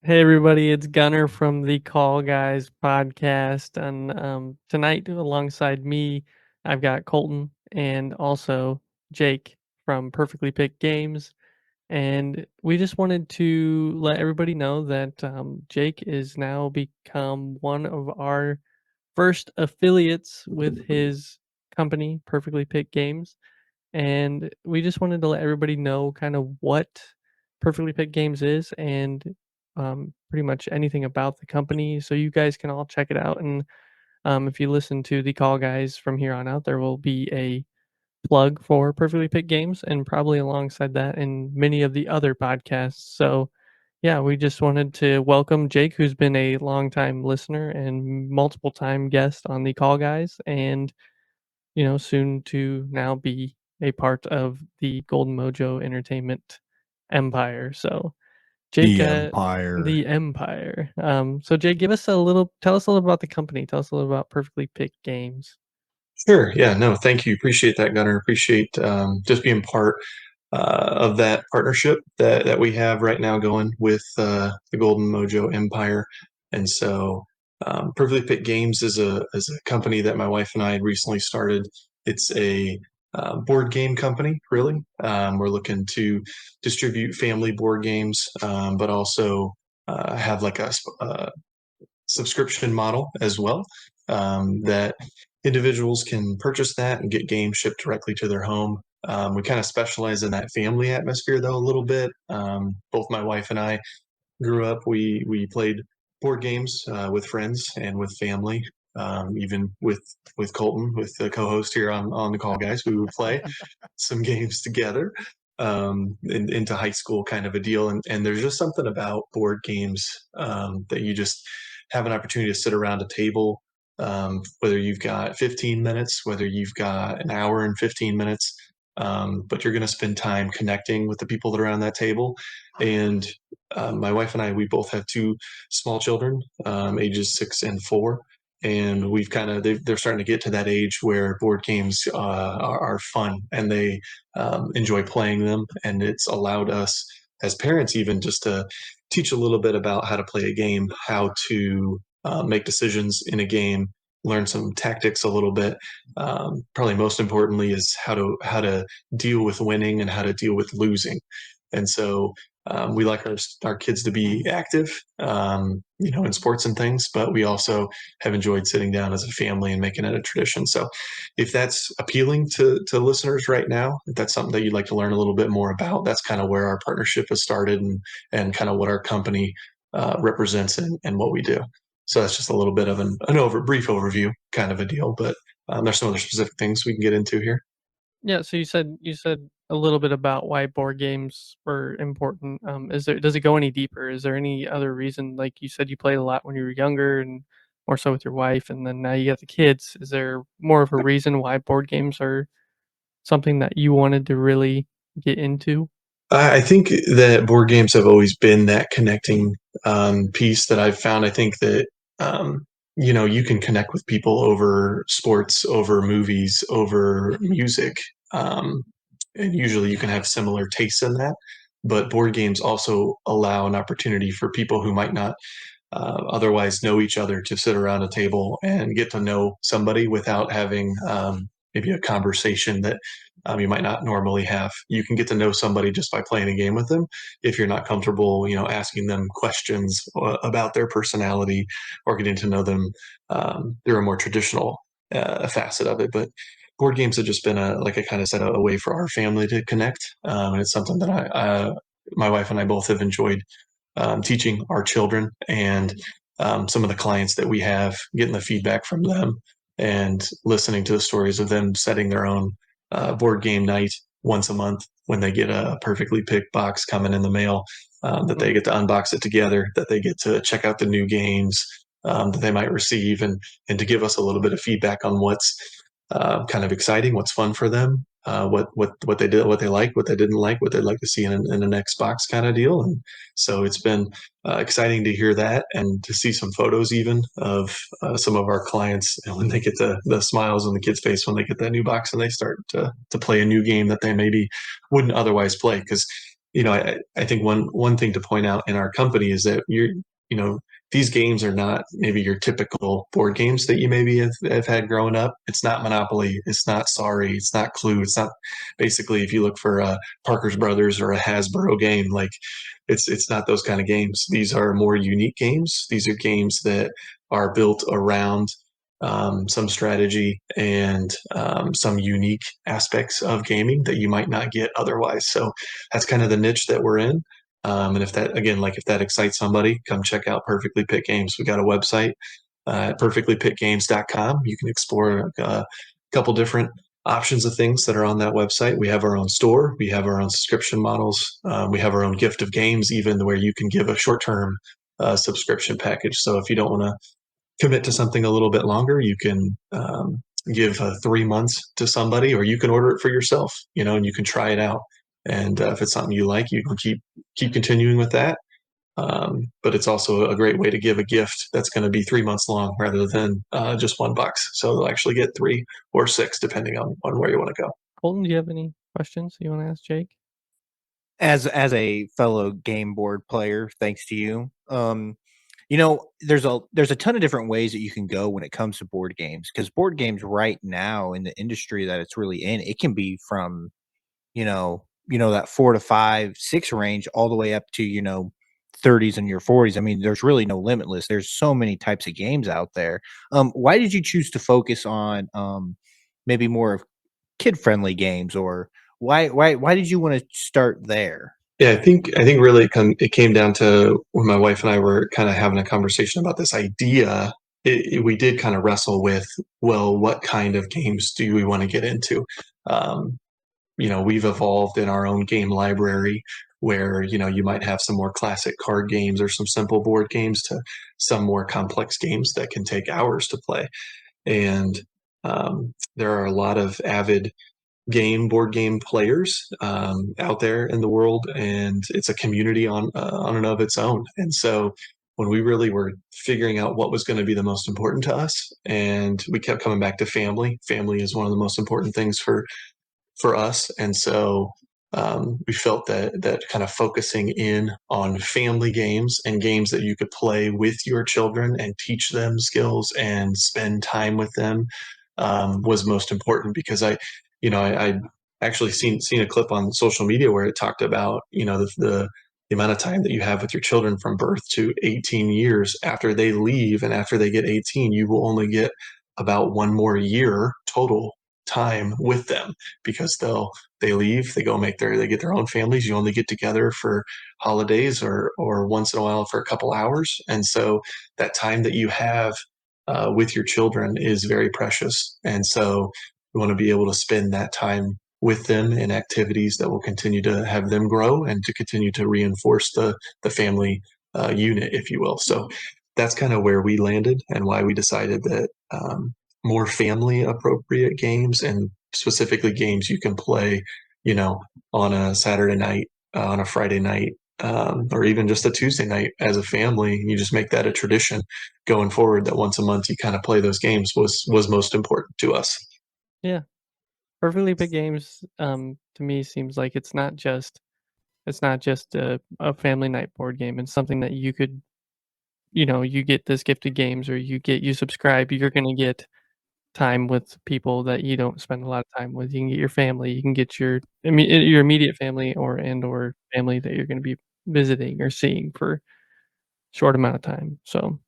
Hey everybody, it's Gunner from the Call Guys podcast, and tonight alongside me, I've got Colton and also Jake from Perfectly Picked Games, and we just wanted to let everybody know that Jake is now become one of our first affiliates with his company, Perfectly Picked Games. And we just wanted to let everybody know kind of what Perfectly Picked Games is and pretty much anything about the company. So you guys can all check it out. And if you listen to the call guys from here on out, there will be a plug for Perfectly Picked Games and probably alongside that in many of the other podcasts. So yeah, we just wanted to welcome Jake, who's been a longtime listener and multiple time guest on the call guys. And soon to now be a part of the Golden Mojo Entertainment empire. So, Jake, The Empire. the empire. So Jake, tell us a little about the company. Tell us a little about Perfectly Picked Games. Sure. Yeah. No, thank you. Appreciate that, Gunnar. Appreciate just being part of that partnership that we have right now going with the Golden Mojo Empire. And so, Perfectly Picked Games is a company that my wife and I recently started. It's a board game company, really. We're looking to distribute family board games, but also have like a subscription model as well, that individuals can purchase that and get games shipped directly to their home. We kind of specialize in that family atmosphere though a little bit. Both my wife and I grew up. We played board games with friends and with family. Even with Colton, with the co-host here on the call, guys, we would play some games together into high school kind of a deal. And there's just something about board games that you just have an opportunity to sit around a table, whether you've got 15 minutes, whether you've got an hour and 15 minutes, but you're going to spend time connecting with the people that are around that table. And my wife and I, we both have two small children, ages 6 and 4. And we've kind of they're starting to get to that age where board games are fun and they enjoy playing them, and it's allowed us as parents even just to teach a little bit about how to play a game, how to make decisions in a game, learn some tactics a little bit. Probably most importantly is how to deal with winning and how to deal with losing. And so we like our kids to be active, in sports and things, but we also have enjoyed sitting down as a family and making it a tradition. So if that's appealing to listeners right now, if that's something that you'd like to learn a little bit more about, that's kind of where our partnership has started, and kind of what our company represents and what we do. So that's just a little bit of an brief overview kind of a deal, but there's some other specific things we can get into here. Yeah, so you said a little bit about why board games were important. Does it go any deeper? Is there any other reason? Like you said, you played a lot when you were younger, and more so with your wife, and then now you got the kids. Is there more of a reason why board games are something that you wanted to really get into? I think that board games have always been that connecting piece that I've found. I think that you can connect with people over sports, over movies, over music, and usually you can have similar tastes in that. But board games also allow an opportunity for people who might not otherwise know each other to sit around a table and get to know somebody without having maybe a conversation that you might not normally have. You can get to know somebody just by playing a game with them if you're not comfortable, asking them questions about their personality or getting to know them through a more traditional facet of it. But board games have just been like I kind of said, a way for our family to connect, and it's something that my wife and I both have enjoyed teaching our children, and some of the clients that we have, getting the feedback from them and listening to the stories of them setting their own board game night once a month when they get a perfectly picked box coming in the mail, that they get to unbox it together, that they get to check out the new games that they might receive, and to give us a little bit of feedback on what's kind of exciting, what's fun for them, what they did, what they liked, what they didn't like, what they'd like to see in the next box kind of deal. And so it's been exciting to hear that and to see some photos even of some of our clients, and when they get the smiles on the kids' face when they get that new box and they start to play a new game that they maybe wouldn't otherwise play. Because I think one thing to point out in our company is that you know, these games are not maybe your typical board games that you maybe have had growing up. It's not Monopoly. It's not Sorry. It's not Clue. It's not basically if you look for a Parker's Brothers or a Hasbro game, like it's not those kind of games. These are more unique games. These are games that are built around some strategy and some unique aspects of gaming that you might not get otherwise. So that's kind of the niche that we're in. And if that, again, like if that excites somebody, come check out Perfectly Picked Games. We got a website at perfectlypickedgames.com. You can explore a couple different options of things that are on that website. We have our own store. We have our own subscription models. We have our own gift of games, even where you can give a short-term subscription package. So if you don't want to commit to something a little bit longer, you can give 3 months to somebody, or you can order it for yourself, and you can try it out. And if it's something you like, you can keep continuing with that. But it's also a great way to give a gift that's going to be 3 months long rather than just $1. So they'll actually get 3 or 6, depending on where you want to go. Colton, do you have any questions you wanna ask Jake? As a fellow game board player, thanks to you, there's a ton of different ways that you can go when it comes to board games because board games right now in the industry that it's really in, it can be from that 4 to 5, 6 range all the way up to 30s and your 40s. I mean, there's really no limitless. There's so many types of games out there. Why did you choose to focus on maybe more of kid friendly games, or why did you want to start there? Yeah, I think really it came down to when my wife and I were kind of having a conversation about this idea. We did kind of wrestle with, well, what kind of games do we want to get into? Um, we've evolved in our own game library where, you might have some more classic card games or some simple board games to some more complex games that can take hours to play. And there are a lot of avid board game players out there in the world, and it's a community on and of its own. And so when we really were figuring out what was going to be the most important to us, and we kept coming back to family is one of the most important things for us. And so we felt that kind of focusing in on family games and games that you could play with your children and teach them skills and spend time with them was most important because I actually seen a clip on social media where it talked about the amount of time that you have with your children from birth to 18 years. After they leave and after they get 18, you will only get about one more year total time with them because they leave, they get their own families. You only get together for holidays or once in a while for a couple hours. And so that time that you have with your children is very precious. And so we want to be able to spend that time with them in activities that will continue to have them grow and to continue to reinforce the family unit, if you will. So that's kind of where we landed and why we decided that more family appropriate games and specifically games you can play, you know, on a Saturday night, on a Friday night, or even just a Tuesday night as a family. You just make that a tradition going forward that once a month you kind of play those games was most important to us. Yeah. Perfectly Picked Games, to me seems like it's not just a family night board game. It's something that you could, you get this gifted games or you subscribe, you're gonna get time with people that you don't spend a lot of time with. You can get your family, you can get your immediate family or family that you're gonna be visiting or seeing for short amount of time. So,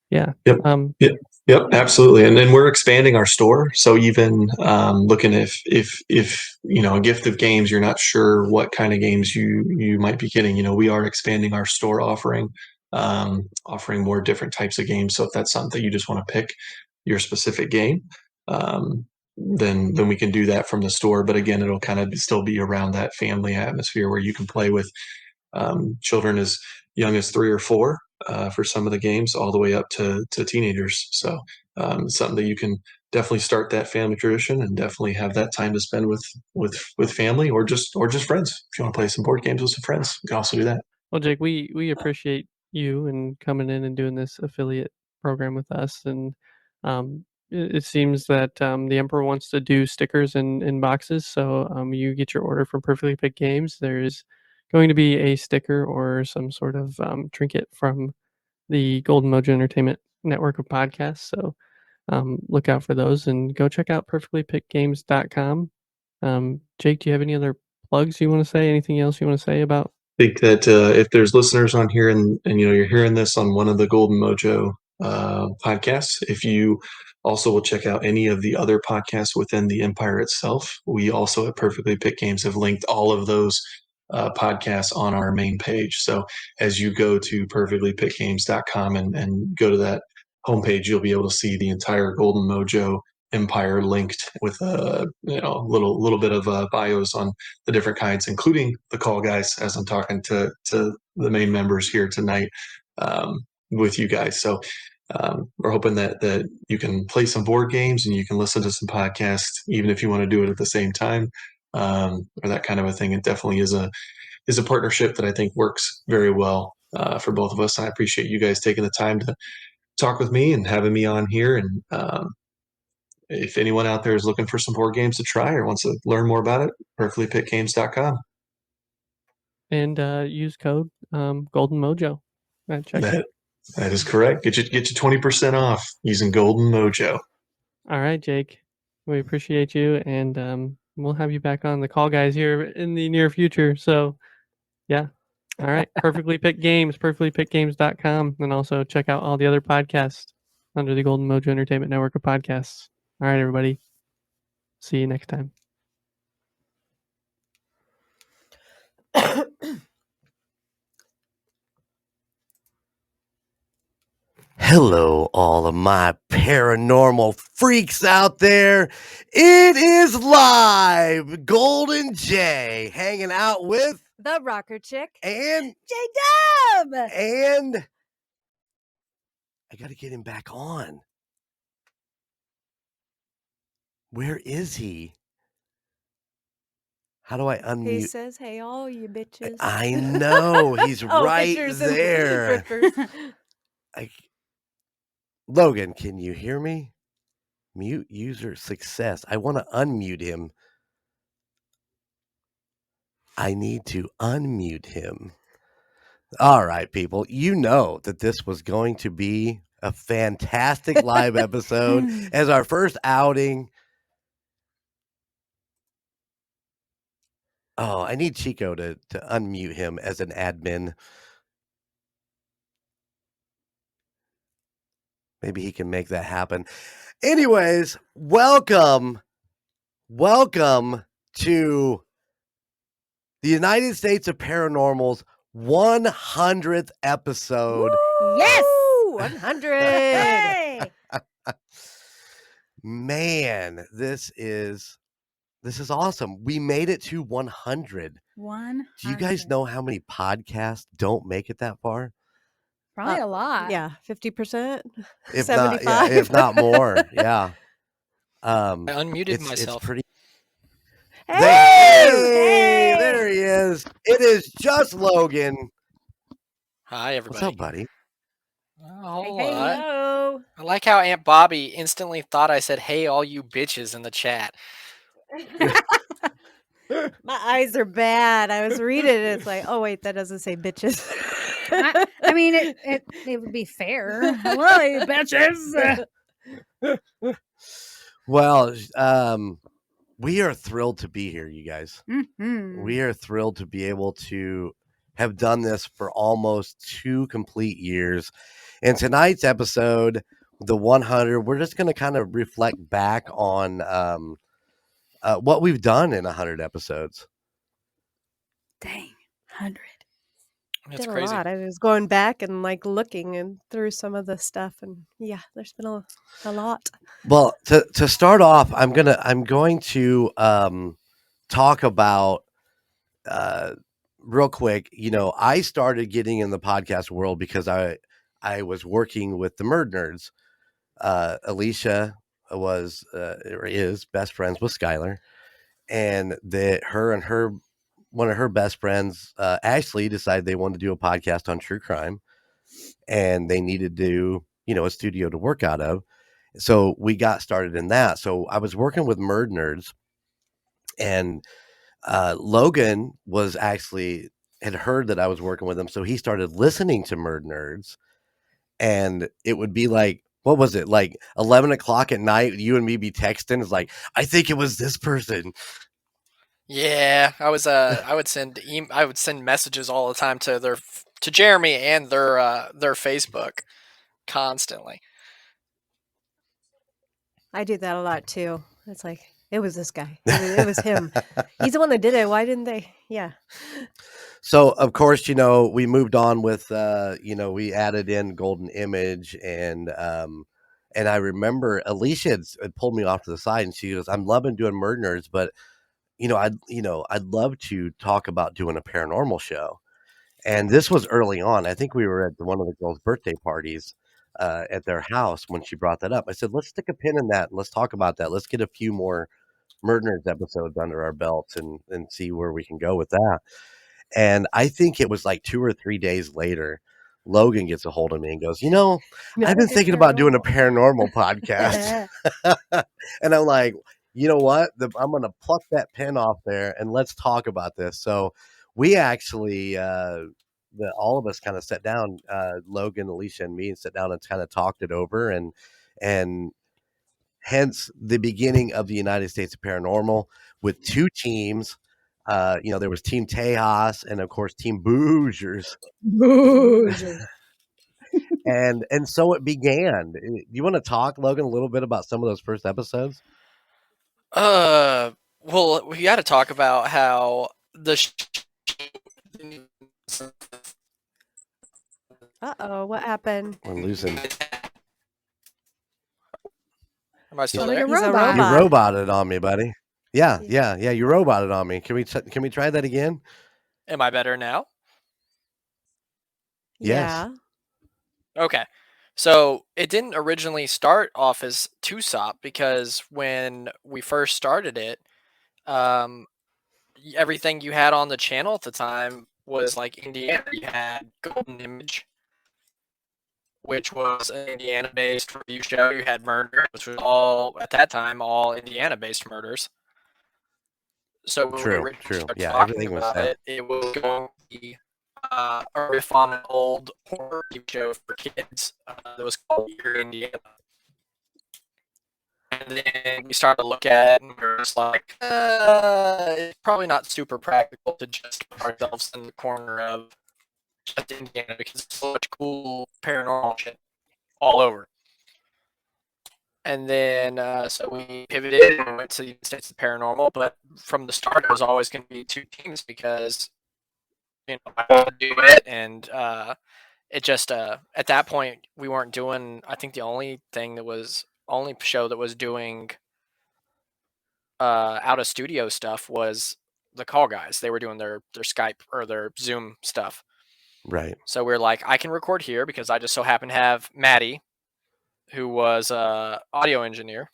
yeah, Yep. um, Yep. Yep. Absolutely. And then we're expanding our store. So even looking if a gift of games, you're not sure what kind of games you might be getting. We are expanding our store offering more different types of games. So if that's something that you just want to pick your specific game, then we can do that from the store. But again, it'll kind of still be around that family atmosphere where you can play with children as young as 3 or 4 for some of the games, all the way up to teenagers. So it's something that you can definitely start that family tradition and definitely have that time to spend with family or just friends. If you want to play some board games with some friends, you can also do that. well, Jake, we appreciate you and coming in and doing this affiliate program with us, and, it seems that, the Emperor wants to do stickers in boxes, so, you get your order from Perfectly Picked Games. There's going to be a sticker or some sort of trinket from the Golden Mojo Entertainment network of podcasts. So look out for those and go check out perfectlypickgames.com. Jake, do you have any other plugs you want to say? Anything else you want to say about? I think that if there's listeners on here and you're hearing this on one of the Golden Mojo podcasts, if you also will check out any of the other podcasts within the Empire itself, we also at Perfectly Pick Games have linked all of those podcasts on our main page. So as you go to perfectlypickgames.com and go to that homepage, you'll be able to see the entire Golden Mojo Empire linked with a little bit of bios on the different kinds, including the call guys, as I'm talking to the main members here tonight with you guys. So we're hoping that you can play some board games and you can listen to some podcasts, even if you want to do it at the same time, or that kind of a thing. It definitely is a partnership that I think works very well for both of us. I appreciate you guys taking the time to talk with me and having me on here. And if anyone out there is looking for some board games to try or wants to learn more about it, perfectlypickgames.com. And use code Golden Mojo at checkout. That is correct. Get you 20% off using Golden Mojo. All right, Jake. We appreciate you, and we'll have you back on the call guys here in the near future. So, yeah. All right. Perfectly Picked Games, perfectlypickedgames.com. And also check out all the other podcasts under the Golden Mojo Entertainment Network of podcasts. All right, everybody. See you next time. Hello, all of my paranormal freaks out there. It is live. Golden Jay hanging out with the rocker chick and J-Dub. And I got to get him back on. Where is he? How do I unmute? He says, "Hey, all you bitches." I know. He's right there. Logan, can you hear me? Mute user success. I want to unmute him. I need to unmute him. All right, people. You know that this was going to be a fantastic live episode as our first outing. Oh, I need Chico to unmute him as an admin. Maybe he can make that happen. Anyways, welcome to the United States of Paranormal's 100th episode. Woo! Yes! 100! Man, this is awesome. We made it to 100. 100. Do you guys know how many podcasts don't make it that far? Probably a lot. Yeah, 50%. If 75. not, if not more. Yeah. I unmuted myself. It's pretty. Hey! There he is. It is just Logan. Hi, everybody. What's up, buddy? Hello. I like how Aunt Bobby instantly thought I said, "Hey, all you bitches" in the chat. My eyes are bad. I was reading it. It's like, oh, wait, that doesn't say bitches. I mean, it would be fair. Hello, you bitches. Well, we are thrilled to be here, you guys. Mm-hmm. We are thrilled to be able to have done this for almost 2 complete years. In tonight's episode, the 100, we're just going to kind of reflect back on what we've done in 100 episodes. Dang, 100. That's Did a crazy. lot. I was going back and like looking and through some of the stuff, and yeah, there's been a lot. Well, to start off, I'm going to talk about real quick. You know, I started getting in the podcast world because I was working with the Murd Nerds. Alicia was or is best friends with Skylar, and one of her best friends, Ashley, decided they wanted to do a podcast on true crime, and they needed to, a studio to work out of. So we got started in that. So I was working with Murd Nerds, and Logan was actually had heard that I was working with him, so he started listening to Murd Nerds, and it would be like, what was it, like 11 o'clock at night? You and me be texting. It's like, I think it was this person. Yeah, I would send messages all the time to Jeremy and their Facebook constantly. I do that a lot too. It's like it was this guy. It was him. He's the one that did it. Why didn't they? Yeah. So of course, we moved on with, we added in Golden Image, and I remember Alicia had pulled me off to the side, and she goes, "I'm loving doing Murd Nerds, but I'd love to talk about doing a paranormal show." And this was early on. I think we were at one of the girls' birthday parties at their house when she brought that up. I said, "Let's stick a pin in that and let's talk about that. Let's get a few more Murd Nerds episodes under our belts and see where we can go with that." And I think it was like 2 or 3 days later, Logan gets a hold of me and goes, "I've been thinking about doing a paranormal podcast." And I'm like, "You know what? I'm going to pluck that pin off there and let's talk about this." So we actually, all of us kind of sat down, Logan, Alicia, and me, and sat down and kind of talked it over, and hence the beginning of the United States of Paranormal with 2 teams. There was Team Tejas and of course Team Boogers. And so it began. Do you want to talk, Logan, a little bit about some of those first episodes? Well, we got to talk about how Uh-oh, what happened? We're losing. Am I still Sound like there? a He's a robot. You robot. roboted on me, buddy. Yeah, you roboted on me. Can we try that again? Am I better now? Yes. Yeah. Okay. So it didn't originally start off as TUSOP because when we first started it, everything you had on the channel at the time was like Indiana. You had Golden Image, which was an Indiana-based review show. You had Murder, which was all at that time all Indiana-based murders. So when we originally started Yeah, talking everything was about that. it was going to be a riff on an old horror TV show for kids that was called Erie, Indiana. And then we started to look at it, and we were just like, it's probably not super practical to just put ourselves in the corner of just Indiana because there's so much cool paranormal shit all over. And then, so we pivoted and went to the United States of Paranormal, but from the start, it was always going to be 2 teams because, I wanted to do it, and it just, at that point, we weren't doing, I think the only show that was doing out of studio stuff was the Call Guys. They were doing their Skype or their Zoom stuff. Right. So we're like, I can record here because I just so happen to have Maddie, who was a audio engineer,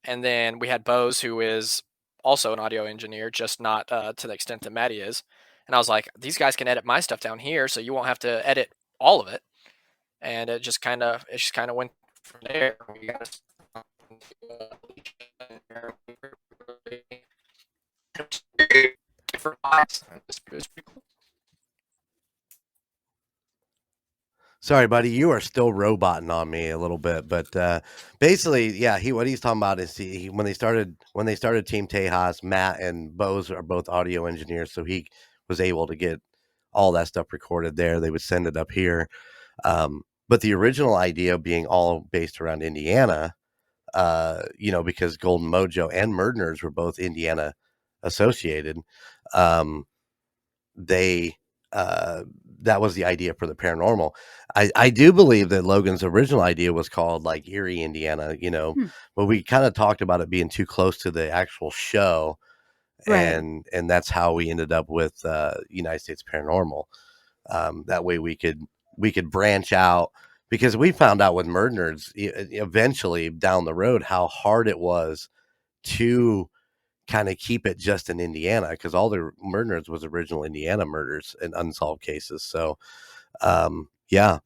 and then we had Bose, who is also an audio engineer, just not to the extent that Maddie is. And I was like, these guys can edit my stuff down here, so you won't have to edit all of it. And it just kind of went from there. We got different vibes. It was pretty cool. Sorry, buddy, you are still roboting on me a little bit, but basically, yeah, what he's talking about is when they started Team Tejas, Matt and Bose are both audio engineers, so he was able to get all that stuff recorded there. They would send it up here, but the original idea being all based around Indiana, because Golden Mojo and Murd Nerds were both Indiana associated. They that was the idea for the paranormal. I do believe that Logan's original idea was called like Erie, Indiana, but we kind of talked about it being too close to the actual show, Right. and that's how we ended up with United States Paranormal. That way we could branch out, because we found out with Murd Nerds eventually down the road how hard it was to kind of keep it just in Indiana, because all the Murd Nerds was original Indiana murders and unsolved cases. So, yeah.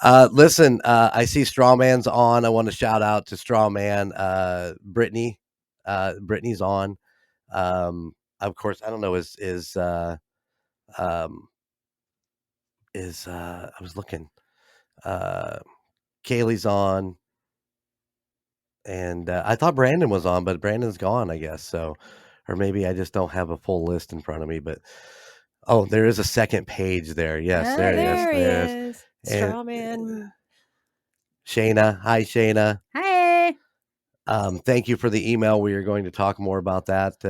Listen, I see Strawman's on. I want to shout out to Strawman. Brittany, Brittany's on. Of course, I don't know, is is I was looking. Kaylee's on, and I thought Brandon was on, but Brandon's gone, I guess. So, or maybe I just don't have a full list in front of me. But there is a second page there. Yes, there he is. There he There it is. is. And Straw man. Shayna, hi Shayna. Hey. Thank you for the email. We are going to talk more about that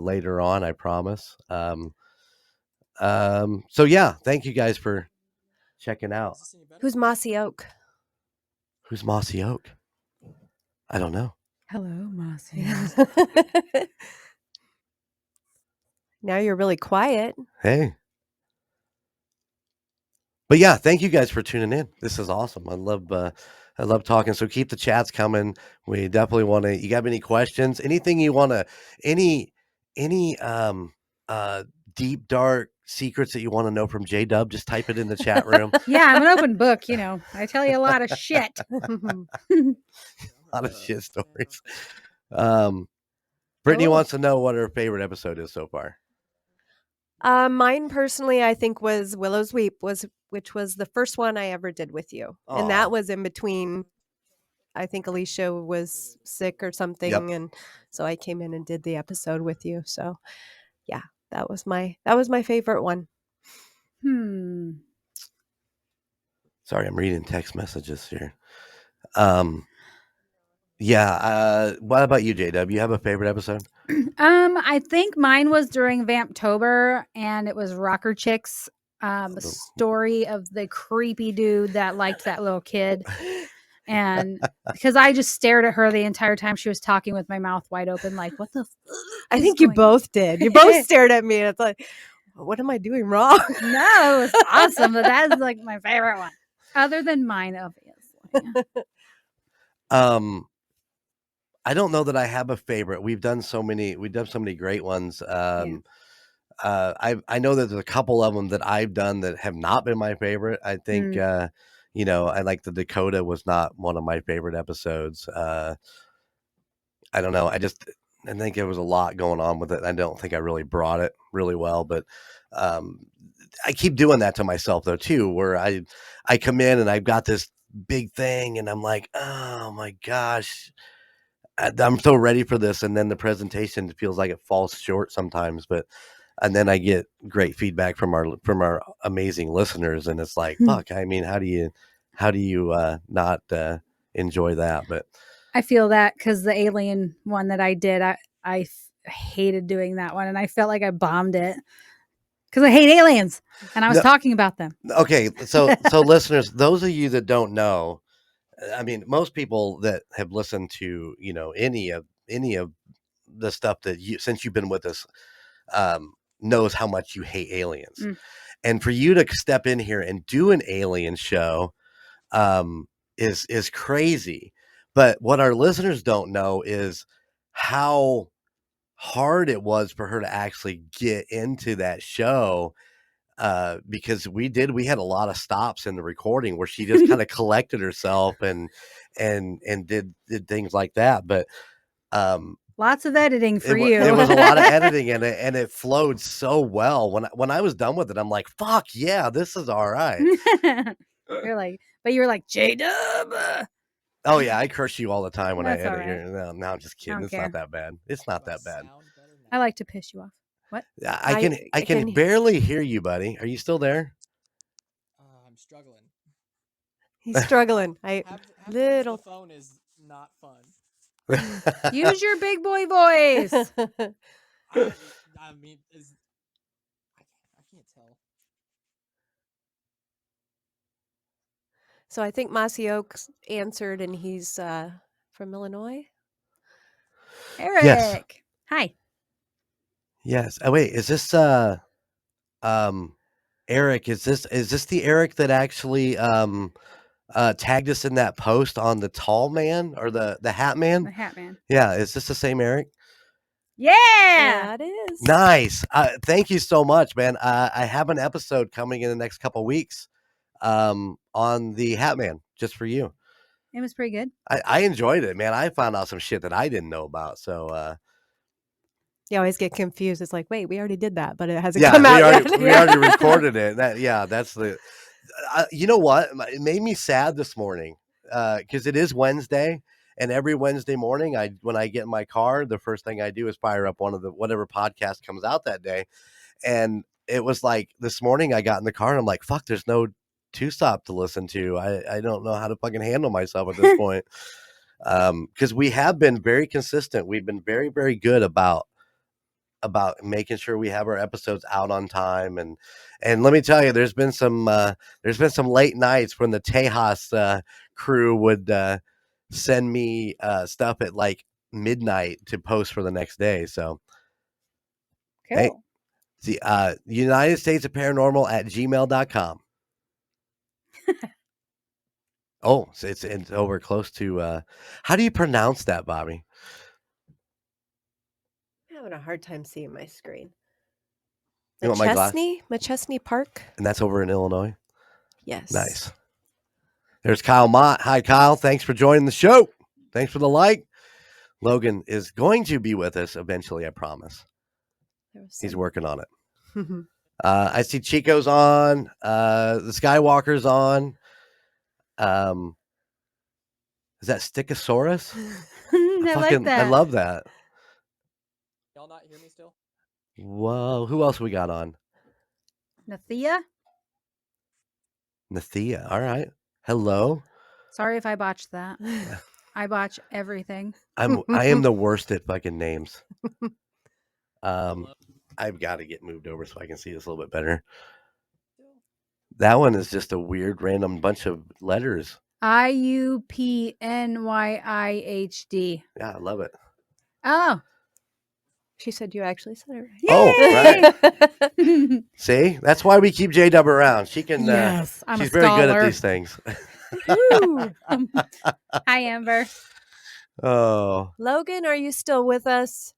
later on, I promise. So yeah, thank you guys for checking out. Who's Mossy Oak? Who's Mossy Oak? I don't know. Hello, Mossy. Now you're really quiet. Hey. But yeah, thank you guys for tuning in. This is awesome. I love talking. So keep the chats coming. We definitely want to. You got any questions? Anything you want to? Any deep dark secrets that you want to know from J Dub? Just type it in the chat room. Yeah, I'm an open book. I tell you a lot of shit. A lot of shit stories. Brittany Oh. wants to know what her favorite episode is so far. Mine personally, I think was Willow's Weep, which was the first one I ever did with you, and Aw. that was in between. I think Alicia was sick or something, and so I came in and did the episode with you. So, yeah, that was my favorite one. Sorry, I'm reading text messages here. Yeah. What about you, JW? You have a favorite episode? I think mine was during Vamptober, and it was Rocker Chicks. The story of the creepy dude that liked that little kid. And because I just stared at her the entire time she was talking with my mouth wide open, like, what the? I think you both did. You both stared at me. And it's like, what am I doing wrong? No, it was awesome. But that is like my favorite one, other than mine, obviously. I don't know that I have a favorite. We've done so many great ones. I know that there's a couple of them that I've done that have not been my favorite. I think I like the Dakota was not one of my favorite episodes. I don't know. I think there was a lot going on with it. I don't think I really brought it really well, but I keep doing that to myself though too, where I come in and I've got this big thing and I'm like, oh my gosh, I'm so ready for this, and then the presentation feels like it falls short sometimes. And then I get great feedback from our amazing listeners, and it's like, fuck. I mean, how do you not enjoy that? But I feel that because the alien one that I did, I hated doing that one, and I felt like I bombed it because I hate aliens, and I was talking about them. Okay, so listeners, those of you that don't know. I mean, most people that have listened to, any of the stuff that since you've been with us, knows how much you hate aliens. And for you to step in here and do an alien show, is crazy. But what our listeners don't know is how hard it was for her to actually get into that show. Because we had a lot of stops in the recording where she just kind of collected herself and did things like that. But lots of editing for you. There was a lot of editing in it, and it flowed so well. When I was done with it, I'm like, fuck yeah, this is all right. You're like J-Dub. Oh yeah, I curse you all the time when That's I edit right. here. No, I'm just kidding. It's not that bad. It's not that bad. I like to piss you off. What? I can barely hear you, buddy. Are you still there? I'm struggling. He's struggling. The phone is not fun. Use your big boy voice. I mean, I can't tell. So I think Mossy Oaks answered, and he's from Illinois. Eric. Yes. Hi. Yes. Oh wait, is this Eric? Is this the Eric that actually tagged us in that post on the tall man or the hat man? The hat man. Yeah, is this the same Eric? Yeah, it is. Nice. Thank you so much, man. I have an episode coming in the next couple weeks on the hat man just for you. It was pretty good. I enjoyed it, man. I found out some shit that I didn't know about. So You always get confused. It's like, wait, we already did that, but it hasn't Yeah, come out we yet. already recorded it. That's the. You know what? It made me sad this morning because it is Wednesday, and every Wednesday morning, when I get in my car, the first thing I do is fire up one of the whatever podcast comes out that day, and it was like this morning I got in the car and I'm like, fuck, there's no two stop to listen to. I don't know how to fucking handle myself at this point. Because we have been very consistent. We've been very, very good about making sure we have our episodes out on time. And let me tell you, there's been some late nights when the Tejas crew would send me stuff at like midnight to post for the next day. So Cool. hey, the United States of Paranormal at gmail.com. Oh, so it's over close to how do you pronounce that, Bobby? I'm having a hard time seeing my screen. You want my glass? McChesney Park. And that's over in Illinois. Yes. Nice. There's Kyle Mott. Hi, Kyle. Thanks for joining the show. Thanks for the like. Logan is going to be with us eventually, I promise. He's working on it. I see Chico's on. The Skywalker's on. Is that Stickosaurus? I like that. I love that. Y'all not hear me still? Whoa. Who else we got on? Nathia. All right. Hello. Sorry if I botched that. I botch everything. I am the worst at fucking names. I've got to get moved over so I can see this a little bit better. That one is just a weird random bunch of letters. IUPNYIHD. Yeah, I love it. Oh. She said you actually said it right. Oh, right. See, that's why we keep J-Dub around. She can. Yes, I'm she's a very good at scholar. these things. Hi, Amber. Oh, Logan, are you still with us?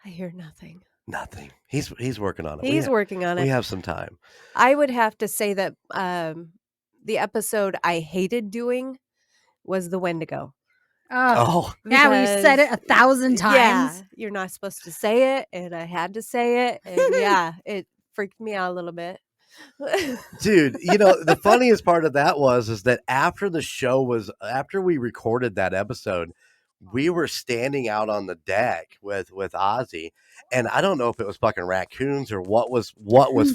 I hear nothing. Nothing. He's working on it. He's working on it. We have some time. I would have to say that the episode I hated doing was the Wendigo. Oh, yeah, we said it 1,000 times. Yeah, you're not supposed to say it, and I had to say it, and yeah, it freaked me out a little bit. Dude, the funniest part of that is that after we recorded that episode, we were standing out on the deck with Ozzy, and I don't know if it was fucking raccoons or what was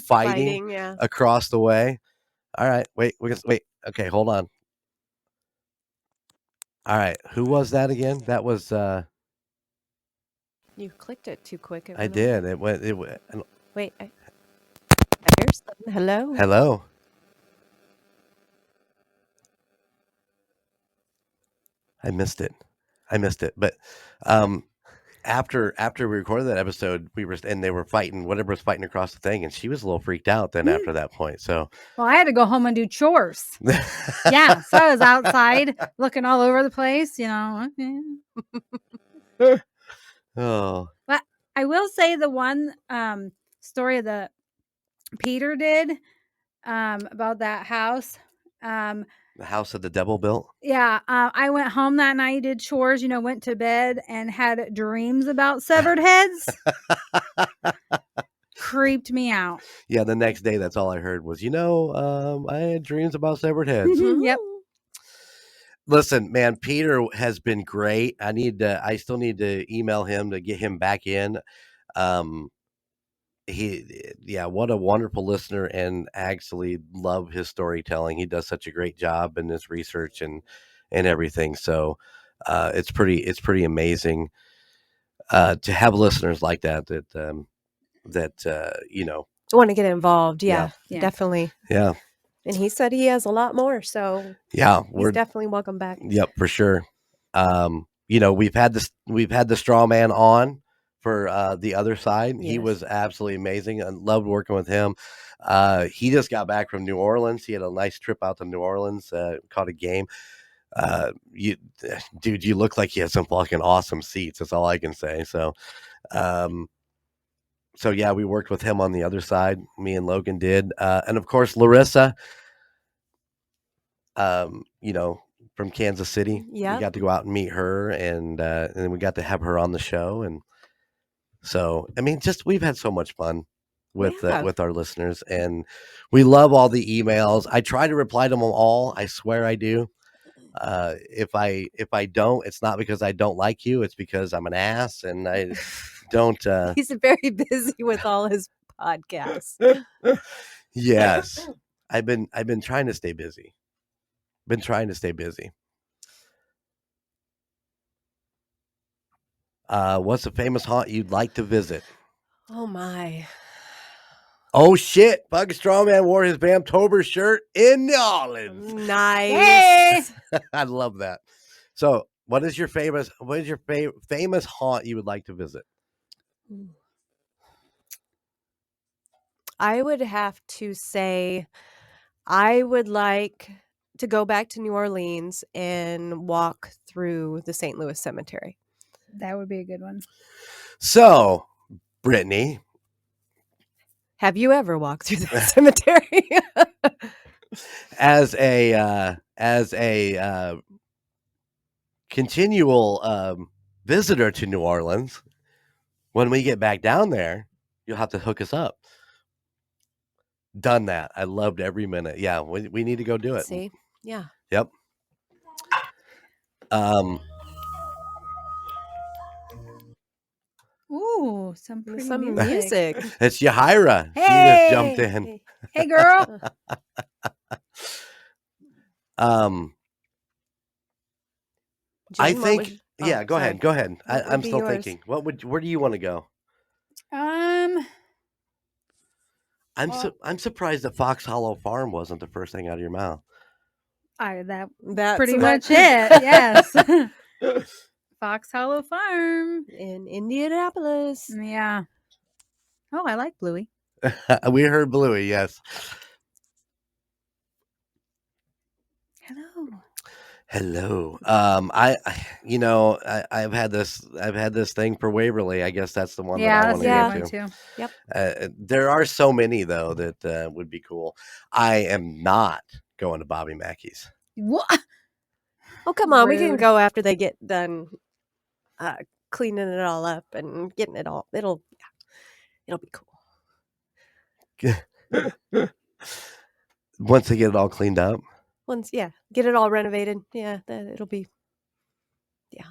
fighting yeah. across the way. All right, wait. Okay, hold on. All right, who was that again? That was you clicked it too quick. I did. It went. Wait, I hear something. Hello. Hello. I missed it, but after we recorded that episode, they were fighting whatever was fighting across the thing, and she was a little freaked out then after that point. So, well, I had to go home and do chores. Yeah, so I was outside looking all over the place, Oh, but I will say the one story that Peter did about that house. The house that the devil built. Yeah, I went home that night, did chores, went to bed and had dreams about severed heads. Creeped me out. Yeah, the next day, that's all I heard was, I had dreams about severed heads. Yep. Listen, man, Peter has been great. I still need to email him to get him back in. What a wonderful listener, and actually love his storytelling. He does such a great job in his research and everything. So it's pretty amazing to have listeners like that want to get involved. Yeah, Yeah. definitely. Yeah. And he said he has a lot more, so yeah, he's definitely welcome back. Yep, for sure. We've had the straw man on for the other side. Yes. He was absolutely amazing. I loved working with him. He just got back from New Orleans. He had a nice trip out to New Orleans, caught a game. You look like you had some fucking awesome seats. That's all I can say. So yeah, we worked with him on the other side. Me and Logan did. And of course, Larissa, from Kansas City. Yep. We got to go out and meet her, and then we got to have her on the show. And so, I mean, just we've had so much fun with our listeners, and we love all the emails. I try to reply to them all. I swear I do. If I don't, it's not because I don't like you. It's because I'm an ass and I don't. He's very busy with all his podcasts. Yes, I've been trying to stay busy. Been trying to stay busy. What's a famous haunt you'd like to visit? Oh my. Oh shit! Bug Strawman wore his Vamptober shirt in New Orleans. Nice. Hey! I love that. So, what is your famous famous haunt you would like to visit? I would have to say I would like to go back to New Orleans and walk through the St. Louis Cemetery. That would be a good one. So, Brittany, Have you ever walked through the cemetery? as a continual visitor to New Orleans, when we get back down there, you'll have to hook us up. Done that. I loved every minute. Yeah, we need to go do it. See? Yeah. Yep. Ooh, some pretty Some music. music. It's Yahira. She Hey! just jumped in. Hey, girl. I Jen, what think. was- Yeah, go sorry. ahead. Go ahead. What would I'm be still yours? thinking. Where do you want to go? I'm surprised that Fox Hollow Farm wasn't the first thing out of your mouth. That's pretty what- much it. Yes. Fox Hollow Farm. in Indianapolis. Yeah. Oh, I like Bluey. We heard Bluey, yes. Hello. Hello. I've had this thing for Waverly. I guess that's the one that I Yeah, want that's to a go good to. one too. Yep. There are so many though that would be cool. I am not going to Bobby Mackey's. What? Oh, come on. We can Rude. go after they get done cleaning it all up and getting it all. It'll be cool. Once they get it all cleaned up. Get it all renovated. Yeah, it'll be. Yeah,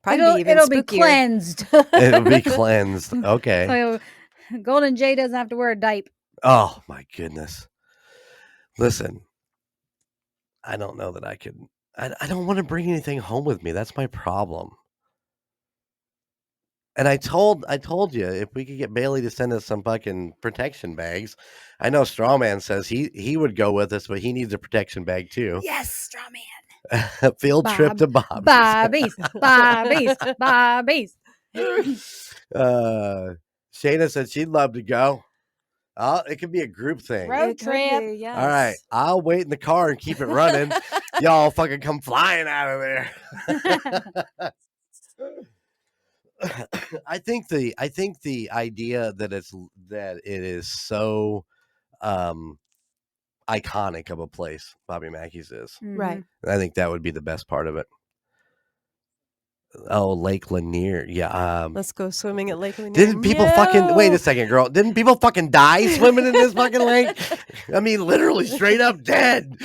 probably It'll be spookier. cleansed. It'll be cleansed. Okay. So Golden Jay doesn't have to wear a diaper. Oh my goodness. Listen, I don't know that I could. I don't want to bring anything home with me. That's my problem. And I told you if we could get Bailey to send us some fucking protection bags. I know Strawman says he would go with us, but he needs a protection bag too. Yes, Strawman. Field trip to Bob's. Bobby's. Shayna said she'd love to go. It could be a group thing. Road It could trip. be, yes. All right, I'll wait in the car and keep it running. Y'all fucking come flying out of there. I think the idea that it is so iconic of a place Bobby Mackey's is. Right. I think that would be the best part of it. Oh, Lake Lanier. Yeah. Let's go swimming at Lake Lanier. Didn't people fucking wait a second, girl? Didn't people fucking die swimming in this fucking lake? I mean, literally straight up dead.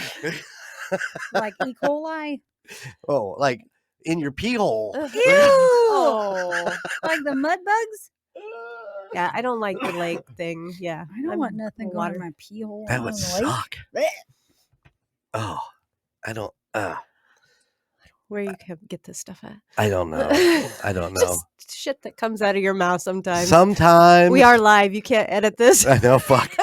Like E. coli. Oh, like in your pee hole. Ew. Oh. Like the mud bugs. Yeah, I don't like the lake thing. Yeah, I don't want nothing going in my pee hole. That on would the lake. suck. Oh, I don't. Where you can get this stuff at? I don't know. I don't know. Just shit that comes out of your mouth sometimes. Sometimes We are live. You can't edit this. I know. Fuck.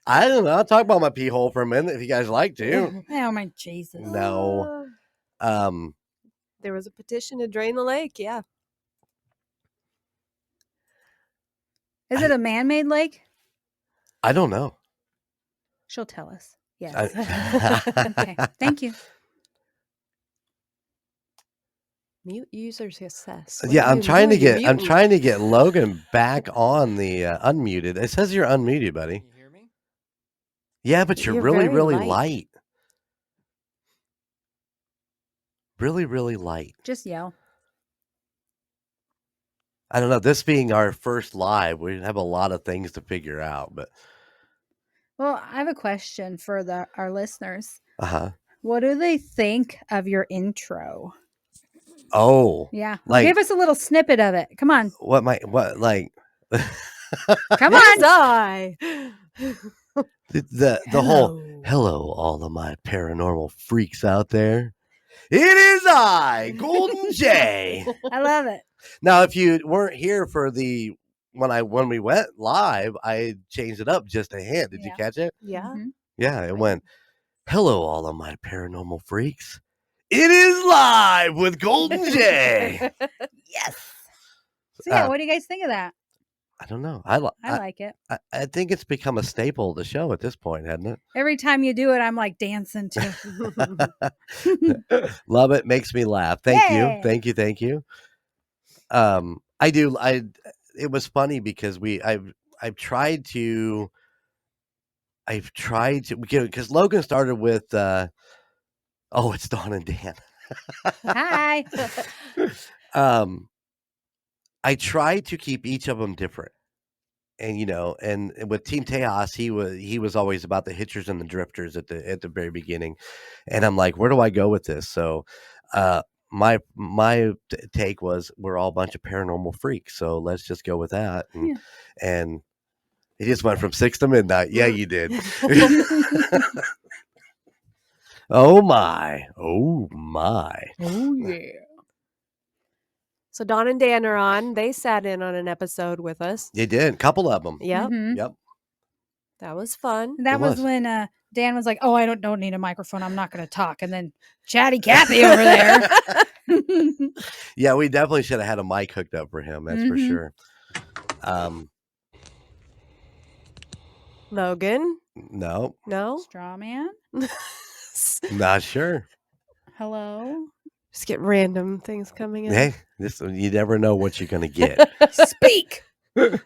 I don't know. I'll talk about my pee hole for a minute if you guys like to. Oh my Jesus. No. There was a petition to drain the lake. Yeah. Is it a man-made lake? I don't know. She'll tell us. Yes. Okay. I, Thank you. Mute user success. yeah, I'm trying to get. I'm Mutant. trying to get Logan back on the unmuted. It says you're unmuted, buddy. Can you hear me? Yeah, but you're You're really, very really light. light. really, really light. Just yell. I don't know. This being our first live, we have a lot of things to figure out, but Well, I have a question for our listeners. uh-huh. What do they think of your intro? Oh. Yeah. Well, Like give us a little snippet of it. Come on. what Come Yes, on. I. the whole hello, all of my paranormal freaks out there. It is I, Golden Jay. I love it. Now, if you weren't here for the when we went live, I changed it up just a hint. Did you Yeah. catch it? Yeah. Mhm. Yeah, it went, hello, all of my paranormal freaks. It is live with Golden Jay. Yes. So yeah, Uh, what do you guys think of that? I don't know. I like it. I think it's become a staple of the show at this point, hasn't Every time you do it, I'm like dancing too. it? Love it. Makes me laugh. Thank you. Yeah. Thank you. Thank you. It was funny because I've tried to because Logan started with it's Dawn and Dan. Hi. I tried to keep each of them different. And and with Team Tejas, he was always about the hitchers and the drifters at the very beginning. And I'm like, where do I go with this? So my take was we're all a bunch of paranormal freaks, so let's just go with that. And it just went from 6 to midnight. Yeah, you did. Oh my. Oh yeah. So Don and Dan are on. They sat in on an episode with us. You did. A couple of them. Yep. Mhm. Yep. That was fun. That It was was. when Dan was like, "Oh, I don't need a microphone. I'm not going to talk." And then Chatty Cathy over there. Yeah, we definitely should have had a mic hooked up for him. That's for Mhm. sure. Logan? No, No? Straw man. not sure. Hello. Just get random things coming in. Hey, you never know what you're gonna get. Speak. Yeah,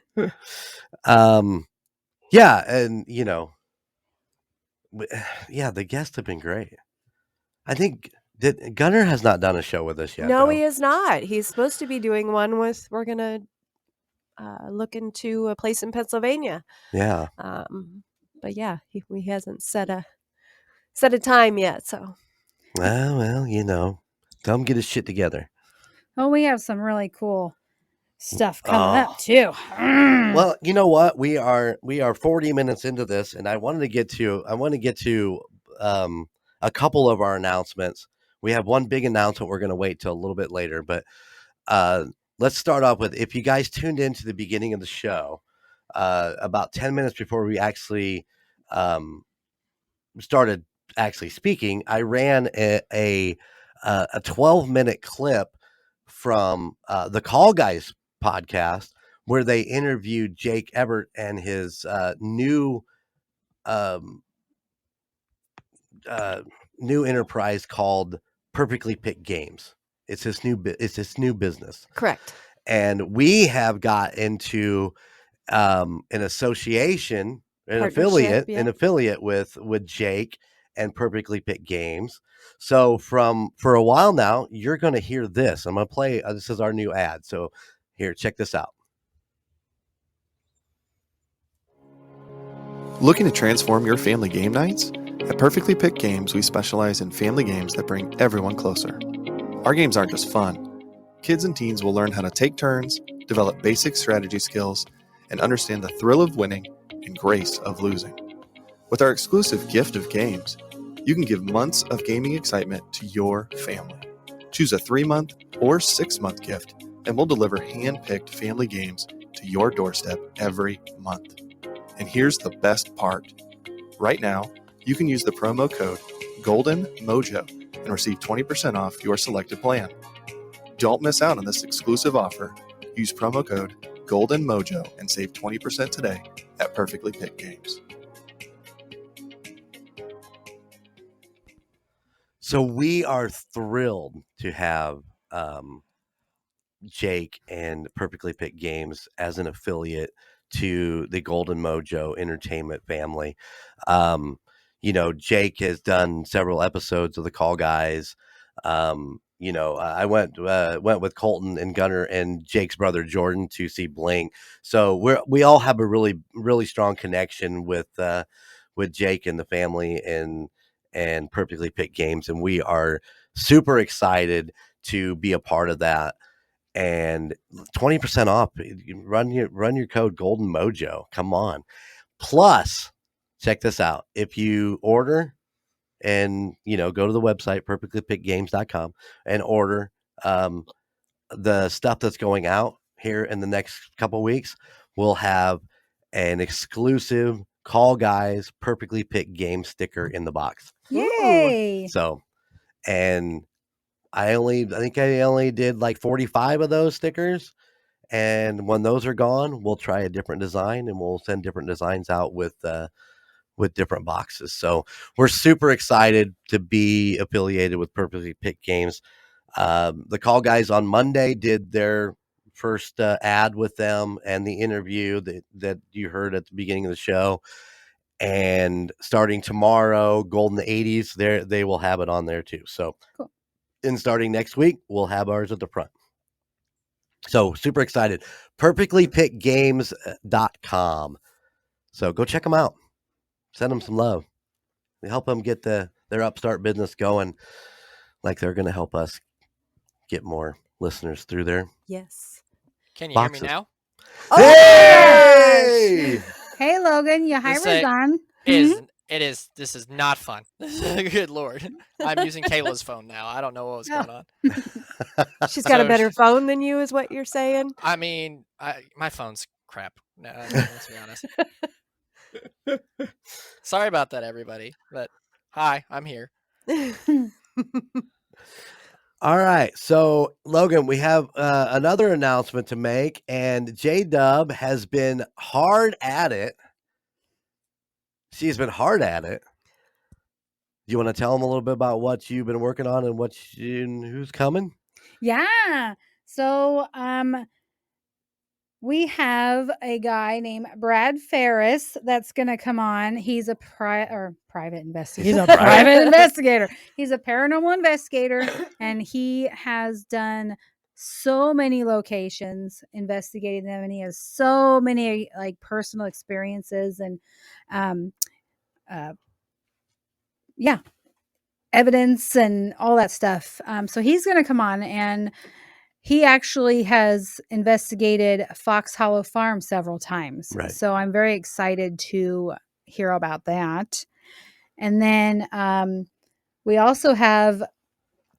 and the guests have been great. I think that Gunnar has not done a show with us yet. No, though. he is not. He's supposed to be doing one with, we're going to look into a place in Pennsylvania. Yeah. But yeah, he hasn't set a time yet. So Well, tell him get his shit together. Oh, we have some really cool stuff coming up too. Well, you know what? We are 40 minutes into this, and I want to get to a couple of our announcements. We have one big announcement we're going to wait till a little bit later, but let's start off with, if you guys tuned into the beginning of the show, about 10 minutes before we actually started actually speaking, I ran a 12-minute clip from the Call Guys podcast where they interviewed Jake Ebert and his new enterprise called Perfectly Picked Games. It's his new business. correct. And we have got into an association, an Partnership, affiliate with Jake and Perfectly Picked Games. So for a while now, you're going to hear this. I'm going to play. This is our new ad. So here, check this out. Looking to transform your family game nights? At Perfectly Picked Games, we specialize in family games that bring everyone closer. Our games aren't just fun. Kids and teens will learn how to take turns, develop basic strategy skills, and understand the thrill of winning and grace of losing. With our exclusive gift of games, you can give months of gaming excitement to your family. Choose a 3-month or 6-month gift, and we'll deliver hand-picked family games to your doorstep every month. And here's the best part. Right now, you can use the promo code GOLDENMOJO and receive 20% off your selected plan. Don't miss out on this exclusive offer. Use promo code GOLDENMOJO and save 20% today at Perfectly Picked Games. So we are thrilled to have Jake and Perfectly Picked Games as an affiliate to the Golden Mojo Entertainment family. Jake has done several episodes of the Call Guys. I went with Colton and Gunner and Jake's brother Jordan to see Blink. So we all have a really really strong connection with Jake and the family and Perfectly Picked Games, and we are super excited to be a part of that. And 20% off. Run your code Golden Mojo. Come on. Plus, check this out. If you order and go to the website perfectlypickedgames.com and order the stuff that's going out here in the next couple weeks, we'll have an exclusive Call Guys Perfectly Picked Game sticker in the box. Yay! So, and I think I only did like 45 of those stickers. And when those are gone, we'll try a different design and we'll send different designs out with different boxes. So we're super excited to be affiliated with Perfectly Picked Games. The Call Guys on Monday did their first ad with them and the interview that you heard at the beginning of the show. And starting tomorrow, Golden 80s, they will have it on there too. So, cool. And starting next week, we'll have ours at the front. So super excited. Perfectlypickedgames.com. So go check them out. Send them some love. Help them get their upstart business going, like they're going to help us get more listeners through there. Yes. Can you boxes. hear me now? Hey! Hey, Logan, your This hybrids on. This is not fun. Good Lord. I'm using Kayla's phone now. I don't know what was going on. She's got a So better phone than you, is what you're saying? I mean, my phone's crap. No, let's be honest. Sorry about that, everybody. But hi, I'm here. All right. So, Logan, we have another announcement to make, and J-Dub has been hard at it. She's been hard at it. Do you want to tell them a little bit about what you've been working on and who's coming? Yeah. So, we have a guy named Brad Ferris that's going to come on. He's a private investigator. He's a private investigator. He's a paranormal investigator, and he has done so many locations, investigating them, and he has so many like personal experiences and, evidence and all that stuff. So he's going to come on, and he actually has investigated Fox Hollow Farm several times. Right. So I'm very excited to hear about that. And then we also have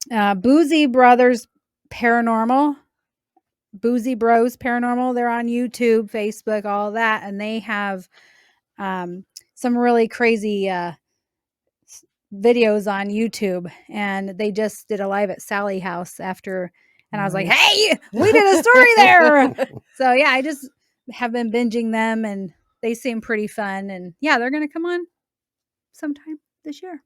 Boozy Brothers Paranormal. Boozy Bros Paranormal. They're on YouTube, Facebook, all that. And they have some really crazy videos on YouTube. And they just did a live at Sally House after. And I was like, hey, we did a story there. So, yeah, I just have been binging them, and they seem pretty fun. And, yeah, they're going to come on sometime this year.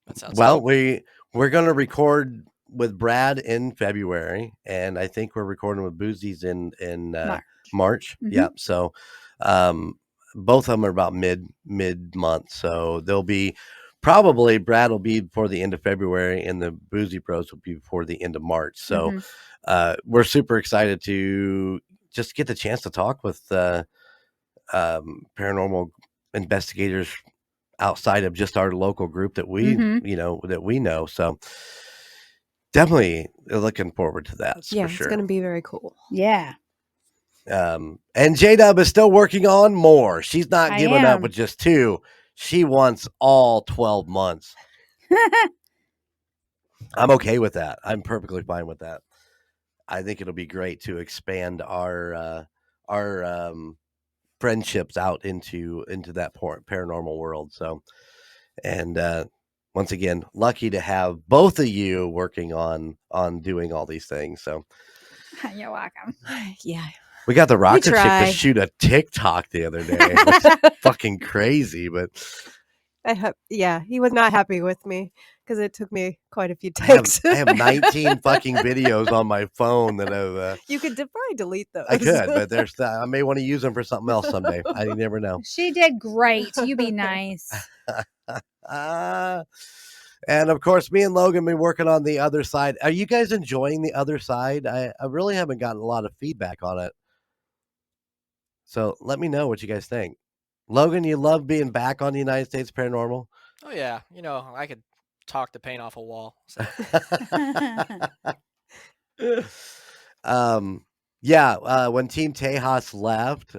That sounds Well, cool. we're going to record with Brad in February, and I think we're recording with Boozies in March. Mm-hmm. Yeah. So both of them are about mid month. So they'll be probably Brad will be before the end of February, and the Boozy Bros will be before the end of March. So we're super excited to just get the chance to talk with paranormal investigators outside of just our local group that we know. So definitely looking forward to that. Yeah, for sure. It's going to be very cool. Yeah. And J-Dub is still working on more. She's not giving up with just 2. She wants all 12 months. I'm okay with that. I'm perfectly fine with that. I think it'll be great to expand our friendships out into that paranormal world. So, and once again, lucky to have both of you working on doing all these things. So you're welcome. Yeah. We got the rocker chick to shoot a TikTok the other day. It's fucking crazy, but he was not happy with me because it took me quite a few takes. I have 19 fucking videos on my phone that I've. You could probably delete those. I could, but I may want to use them for something else someday. I never know. She did great. You be nice. And of course, me and Logan been working on the other side. Are you guys enjoying the other side? I really haven't gotten a lot of feedback on it. So let me know what you guys think. Logan, you love being back on the United States Paranormal? Oh yeah, I could talk the paint off a wall. So Yeah, when Team Tejas left,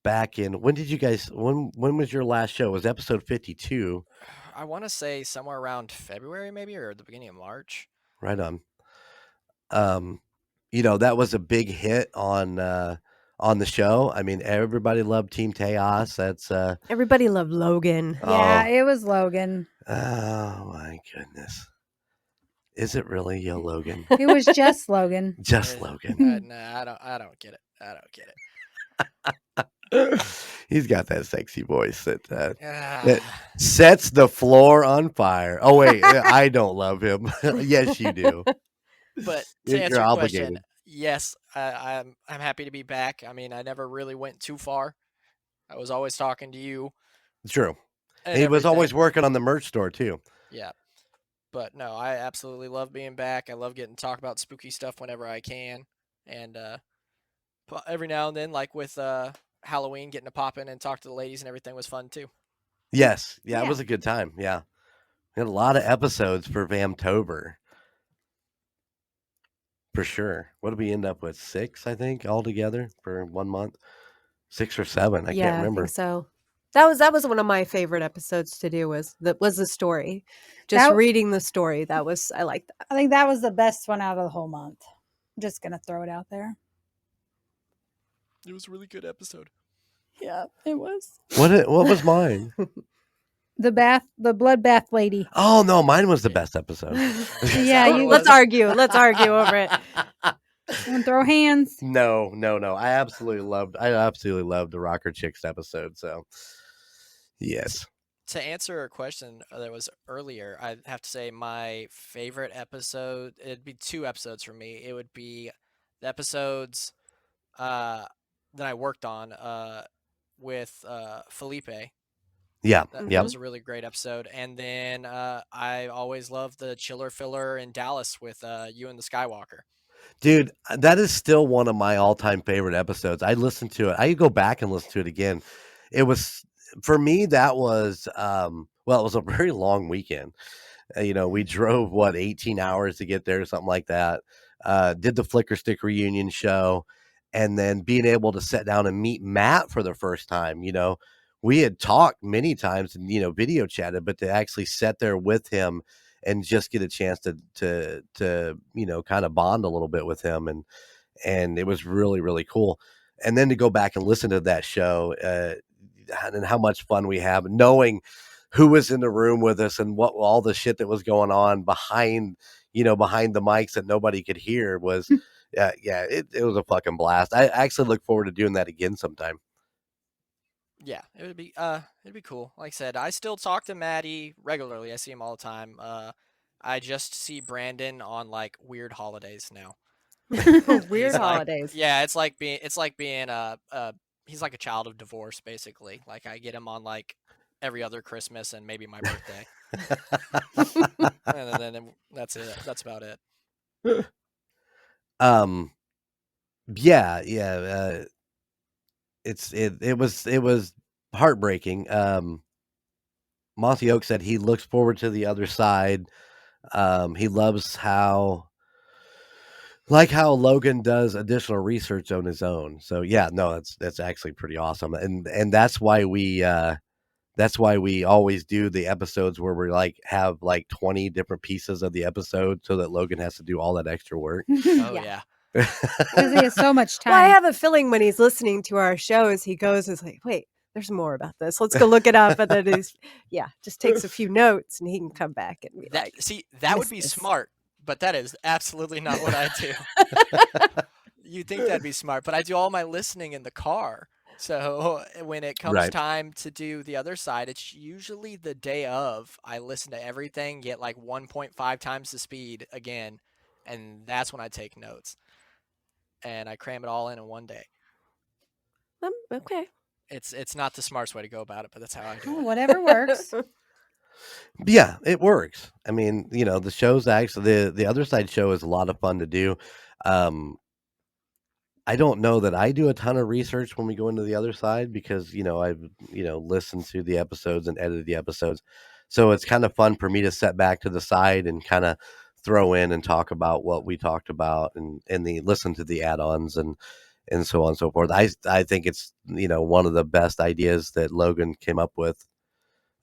back in when did you guys when was your last show? It was episode 52. I want to say somewhere around February, maybe, or the beginning of March. Right on. That was a big hit on the show. I mean, everybody loved Team Tejas. That's Everybody loved Logan. Yeah, oh, it was Logan. oh my goodness. Is it really Yo Logan? It was just Logan. Just Logan. No, I don't get it. I don't get it. He's got that sexy voice that Ah. sets the floor on fire. Oh wait, I don't love him. Yes, you do. But to You're answer your question, obligated. yes, I'm happy to be back. I mean, I never really went too far. I was always talking to you. True. And He was always everything. working on the merch store too. Yeah. But no, I absolutely love being back. I love getting to talk about spooky stuff whenever I can. And every now and then, like with Halloween, getting to pop in and talk to the ladies and everything was fun too. Yes. Yeah, it Yeah. was a good time. Yeah. We had a lot of episodes for Vamtober. For sure. What did we end up with? 6, I think, altogether for 1 month. 6 or 7. I can't I remember. think so. That was one of my favorite episodes to do was the story. Just That- reading the story. I like that. I think that was the best one out of the whole month. I'm just gonna throw it out there. It was a really good episode. Yeah, it was. What was mine? The bloodbath lady. Oh no, mine was the best episode. Yeah, Let's argue. Let's argue over it. And throw hands. No. I absolutely loved the Rocker Chicks episode. So yes. To answer a question that was earlier, I'd have to say my favorite episode, it'd be 2 episodes for me. It would be the episodes that I worked on with Felipe. Yeah. That was a really great episode. And then I always loved the chiller filler in Dallas with you and the Skywalker. Dude, that is still one of my all-time favorite episodes. I listened to it. I could go back and listen to it again. It was for me that was it was a very long weekend. We drove 18 hours to get there, something like that. Did the Flicker Stick reunion show, and then being able to sit down and meet Matt for the first time. We had talked many times and video chatted, but to actually sit there with him and just get a chance to kind of bond a little bit with him, and it was really, really cool. And then to go back and listen to that show and how much fun we have, knowing who was in the room with us and what all the shit that was going on behind the mics that nobody could hear was, it was a fucking blast. I actually look forward to doing that again sometime. Yeah, it'd be cool. Like I said, I still talk to Maddie regularly. I see him all the time. I just see Brandon on like weird holidays now. Weird holidays. It's like being he's like a child of divorce basically. Like I get him on like every other Christmas and maybe my birthday. And then that's it. That's about it. It was heartbreaking. Monty Oak said he looks forward to the other side. He loves how Logan does additional research on his own. So yeah, no, that's actually pretty awesome. And that's why we always do the episodes where we have 20 different pieces of the episode so that Logan has to do all that extra work. Oh yeah. Because he has so much time. Well, I have a feeling when he's listening to our shows, he goes, "Is like, wait, there's more about this. Let's go look it up." And then just takes a few notes, and he can come back and be like, that would be smart, but that is absolutely not what I do. You'd think that'd be smart, but I do all my listening in the car. So when it comes time to do the other side, it's usually the day of. I listen to everything, get like 1.5 times the speed again, and that's when I take notes. And I cram it all in one day. Okay. It's not the smartest way to go about it, but that's how I do it. Whatever works. Yeah, it works. I mean, the show's actually the other side show is a lot of fun to do. Um, I don't know that I do a ton of research when we go into the other side because, I've, listened to the episodes and edited the episodes. So it's kind of fun for me to set back to the side and kind of throw in and talk about what we talked about and the listen to the add-ons and so on and so forth. I think it's, one of the best ideas that Logan came up with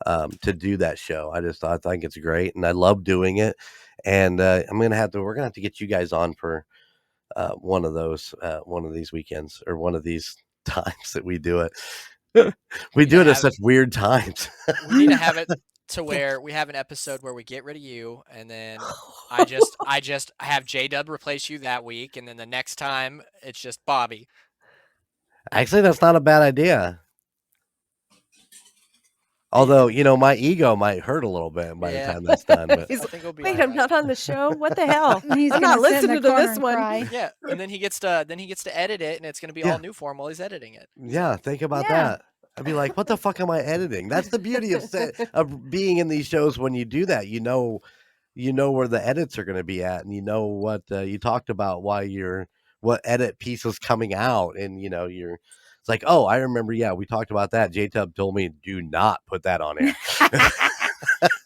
to do that show. I think it's great and I love doing it. And we're gonna have to get you guys on for one of these weekends or one of these times that we do it. We need do to it at have such weird times. we need to have it to where we have an episode where we get rid of you, and then I just have J Dub replace you that week, and then the next time it's just Bobby. Actually, that's not a bad idea. Although, my ego might hurt a little bit by the Yeah. time that's done. But He's I think it'll be wait, all I'm right. not on the show. What the hell? He's I'm gonna not sit in the listening to corner this and one. cry. Yeah, and then he gets to edit it, and it's gonna be Yeah. all new for him while he's editing it. yeah, think about Yeah. that. I'd be like, what the fuck am I editing? That's the beauty of being in these shows when you do that. You know where the edits are going to be at, and you know what you talked about, what edit piece is coming out, and it's like, oh, I remember. Yeah, we talked about that. J-Tub told me do not put that on air.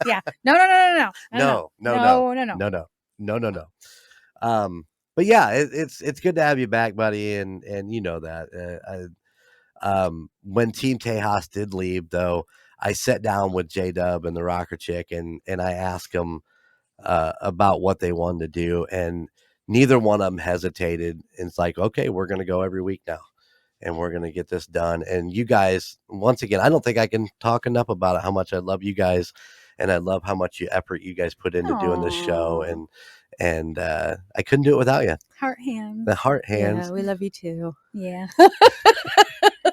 Yeah. No. No. But yeah, it's good to have you back, buddy, and you know that. When Team Tejas did leave, though, I sat down with J-Dub and the Rocker Chick, and I asked them about what they wanted to do, and neither one of them hesitated. It's like, okay, we're going to go every week now, and we're going to get this done. And you guys, once again, I don't think I can talk enough about it, how much I love you guys, and I love how much effort you guys put into doing this show, Aw. and I couldn't do it without you. Heart hands. The heart hands. Yeah, we love you too. Yeah.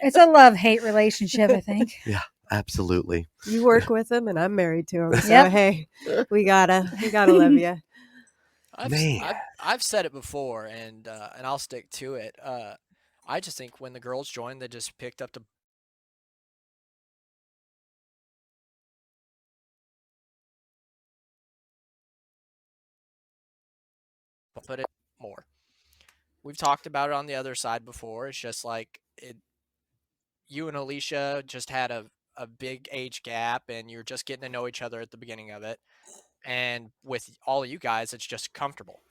It's a love-hate relationship, I think. Yeah, absolutely. You work with him, and I'm married to him. So Yep. hey, we gotta love you. I've said it before, and I'll stick to it. I just think when the girls joined, they just picked up the put it more. We've talked about it on the other side before. It's just like you and Alicia just had a big age gap, and you're just getting to know each other at the beginning of it. And with all of you guys, it's just comfortable,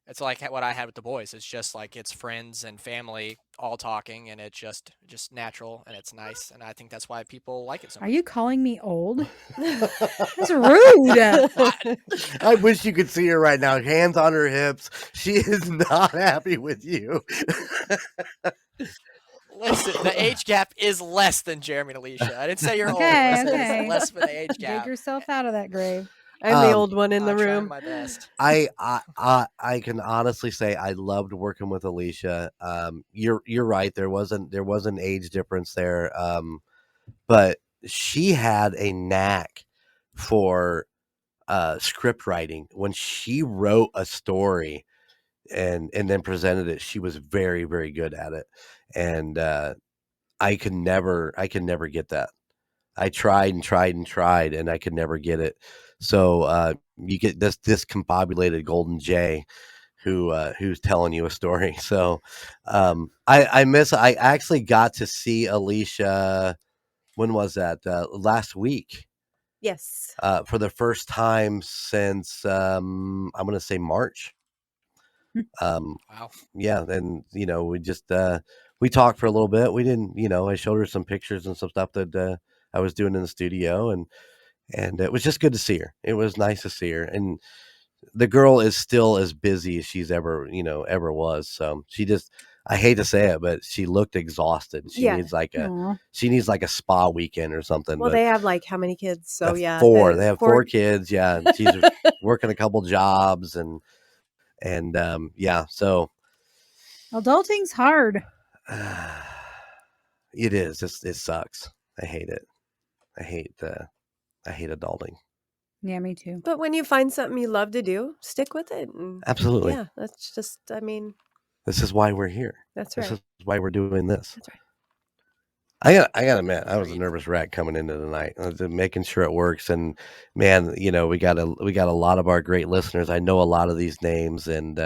It's like what I had with the boys. It's just like it's friends and family all talking, and it's just natural, and it's nice, and I think that's why people like it so much. Are you calling me old? That's rude. I wish you could see her right now, hands on her hips. She is not happy with you. Listen, the age gap is less than Jeremy and Alicia. I didn't say you're old. Okay, I said okay. it's less of an age gap. Dig yourself out of that grave. I'm the old one in the I'm trying room. my best. I can honestly say I loved working with Alicia. You're right. There was an age difference there. But she had a knack for script writing. When she wrote a story and then presented it, she was very, very good at it. And I could never get that. I tried and tried and tried, and I could never get it. So you get this discombobulated Golden Jay who's telling you a story. So I actually got to see Alicia. When was that? Last week. Yes. For the first time since I'm going to say March. Wow. Yeah, and we just we talked for a little bit. We didn't, I showed her some pictures and some stuff that I was doing in the studio, and it was just good to see her. It was nice to see her, and the girl is still as busy as she's ever was. So she just, I hate to say it, but she looked exhausted. She Yeah. needs like Aw. a spa weekend or something. Well, but they have like how many kids? So yeah, four. They have four kids. Yeah, and she's working a couple jobs, and yeah. So Adulting's hard. it is. It sucks. I hate it. I hate adulting. Yeah, me too. But when you find something you love to do, stick with it. And Absolutely. yeah, that's just. I mean, This is why we're here. that's This right. is why we're doing this. That's right. I gotta admit, I was a nervous wreck coming into tonight, making sure it works. And man, we got a lot of our great listeners. I know a lot of these names, and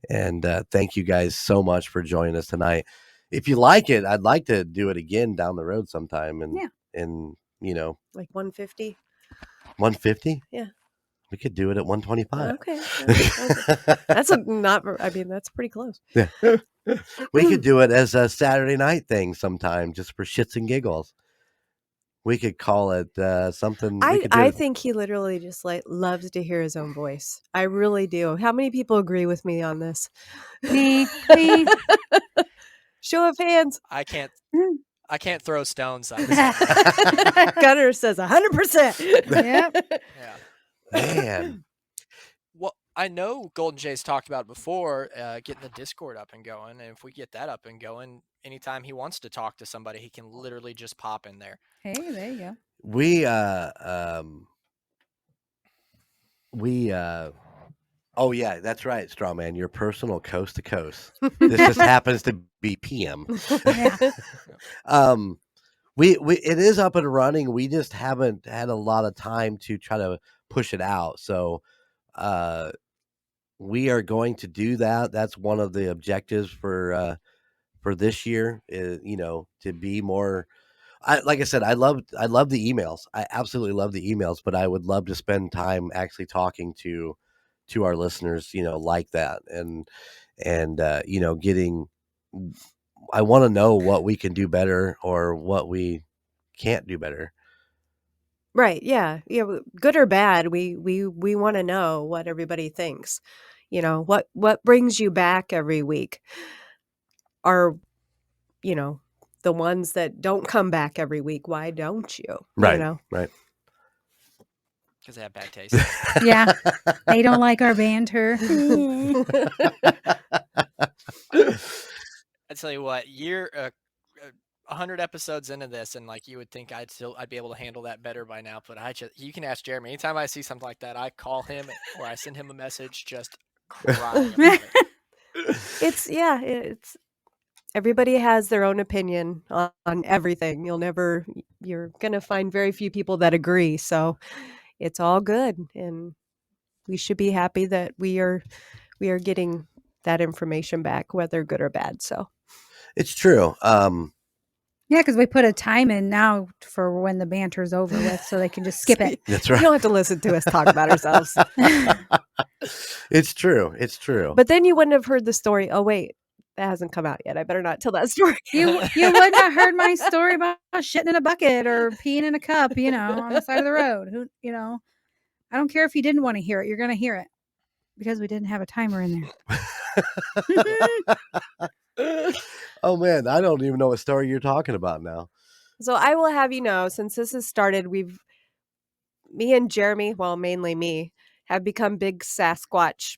thank you guys so much for joining us tonight. If you like it, I'd like to do it again down the road sometime. And like 150. 150. Yeah. We could do it at 125. Okay. That's that's pretty close. Yeah. We could do it as a Saturday night thing sometime, just for shits and giggles. We could call it something. I think he literally just loves to hear his own voice. I really do. How many people agree with me on this? Me. Show of hands. I can't throw stones. Gunner says 100%. Yep. Yeah. Man. Well, I know Golden Jay's talked about it before, getting the Discord up and going. And if we get that up and going, anytime he wants to talk to somebody, he can literally just pop in there. Hey, there you go. Oh yeah, that's right, Strawman. Your personal coast to coast. This just happens to be PM. Yeah. It is up and running. We just haven't had a lot of time to try to push it out. So we are going to do that. That's one of the objectives for this year, is, to be more. Like I said, I love the emails. I absolutely love the emails, but I would love to spend time actually talking to our listeners, like that, and getting. I want to know what we can do better or what we can't do better. Right. Yeah. Yeah. Good or bad, we want to know what everybody thinks. What brings you back every week? Are the ones that don't come back every week? Why don't you? Right. Right. Because they have bad taste. Yeah. They don't like our banter. I tell you what, 100 episodes into this, and you would think I'd be able to handle that better by now. But you can ask Jeremy. Anytime I see something like that, I call him or I send him a message, just crying about it. It's everybody has their own opinion on everything. You're gonna find very few people that agree. So it's all good, and we should be happy that we are getting that information back, whether good or bad. So it's true. Yeah, because we put a time in now for when the banter's over with, so they can just skip it. That's right. You don't have to listen to us talk about ourselves. It's true. It's true. But then you wouldn't have heard the story. Oh wait, that hasn't come out yet. I better not tell that story. You wouldn't have heard my story about shitting in a bucket or peeing in a cup, on the side of the road. I don't care if you didn't want to hear it. You're going to hear it because we didn't have a timer in there. Oh man, I don't even know what story you're talking about now. So I will have you know, since this has started, me and Jeremy, well, mainly me, have become big Sasquatch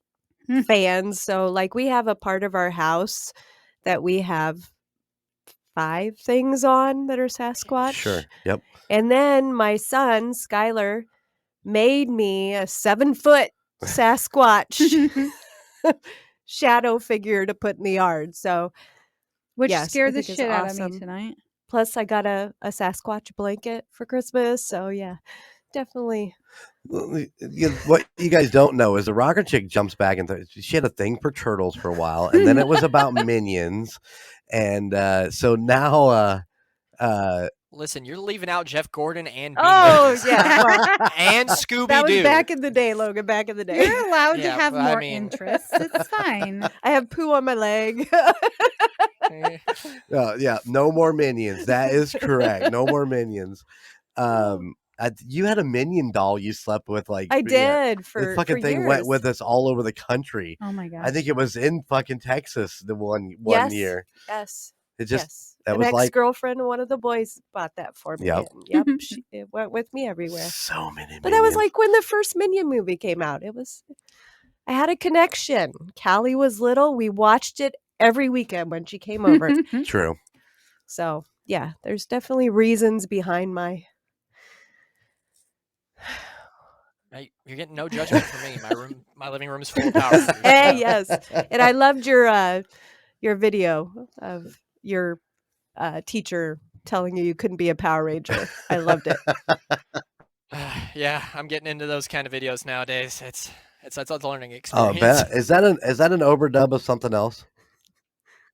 fans. So we have a part of our house that we have 5 things on that are Sasquatch. Sure. Yep. And then my son, Skylar, made me a 7-foot Sasquatch shadow figure to put in the yard. So, which yes, scared the think shit it's out of awesome. me tonight. Plus, I got a Sasquatch blanket for Christmas. So, yeah, definitely. What you guys don't know is the rocker chick jumps back and she had a thing for turtles for a while, and then it was about Minions, and so now listen, you're leaving out Jeff Gordon and Minions. Yeah, well, and Scooby-Doo. That was back in the day, Logan. Back in the day, you're allowed to have more interests. It's fine. I have poo on my leg. Yeah, no more Minions. That is correct. No more Minions. You had a Minion doll you slept with, I did the fucking for thing years. went with us all over the country. Oh my god! I think it was in fucking Texas the one year. Yes. It just that An was ex-girlfriend, one of the boys bought that for me. Yep. And it went with me everywhere. So many. But that was when the first Minion movie came out. I had a connection. Callie was little. We watched it every weekend when she came over. True. So yeah, there's definitely reasons behind my. You're getting no judgment from me. My living room is full of power. Hey, yes, and I loved your video of your teacher telling you couldn't be a Power Ranger. I loved it. Yeah, I'm getting into those kind of videos nowadays. It's a learning Oh, experience. bet. Is that an overdub of something else?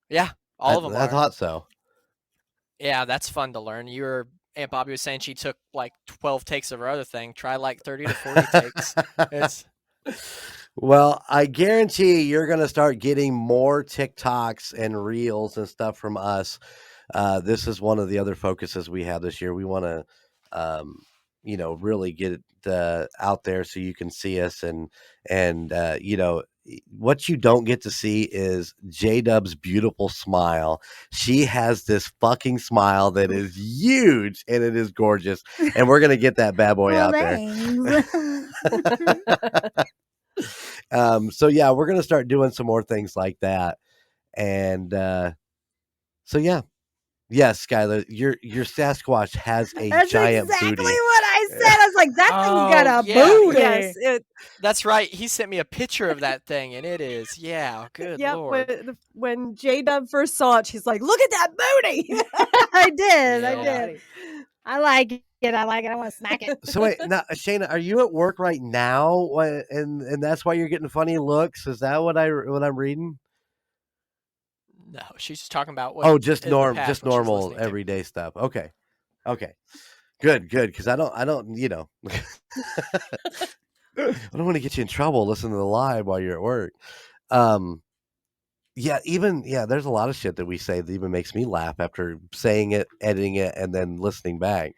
Yeah, all of them I are. thought so. Yeah, that's fun to learn. Aunt Bobby was saying she took like 12 takes of her other thing. Try like 30 to 40 takes. It's Well, I guarantee you're going to start getting more TikToks and reels and stuff from us. This is one of the other focuses we have this year. We want to, really get it out there so you can see us and what you don't get to see is J Dub's beautiful smile. She has this fucking smile that is huge and it is gorgeous. And we're going to get that bad boy Well, out there. thanks. So yeah, we're gonna start doing some more things like that, and so yeah, yes, Skylar, your Sasquatch has a That's giant exactly booty. what I said. I was like, that thing's got Oh, a yeah. booty. Yes, that's right. He sent me a picture of that thing, and it is good yeah. lord. When J Dub first saw it, she's like, "Look at that booty!" I did. Yeah. I did. I like it. I like it. I want to smack it. So wait, now Shayna, are you at work right now, and that's why you're getting funny looks? Is that what I'm reading? No, she's just talking about what. Just in the past, just what she's normal listening to. everyday stuff. Okay, good, because I don't, I don't want to get you in trouble listening to the live while you're at work. There's a lot of shit that we say that even makes me laugh after saying it, editing it, and then listening back.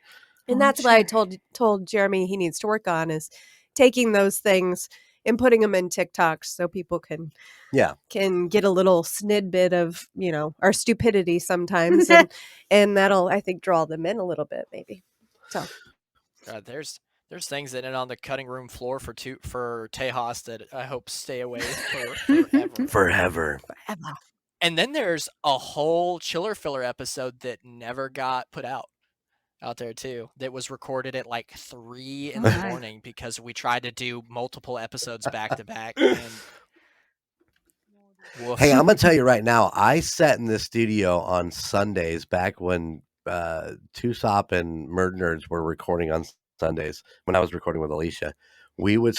And that's what I told Jeremy he needs to work on is taking those things and putting them in TikToks so people can get a little snidbit of our stupidity sometimes, and that'll, I think, draw them in a little bit maybe. So God, there's things that end on the cutting room floor for Tejas that I hope stay away for forever. Forever. And then there's a whole Chiller Filler episode that never got put out there too. That was recorded at like 3 in the morning because we tried to do multiple episodes back to back. And hey, I'm gonna tell you right now. I sat in this studio on Sundays back when Tusop and Murd Nerds were recording on Sundays when I was recording with Alicia. We would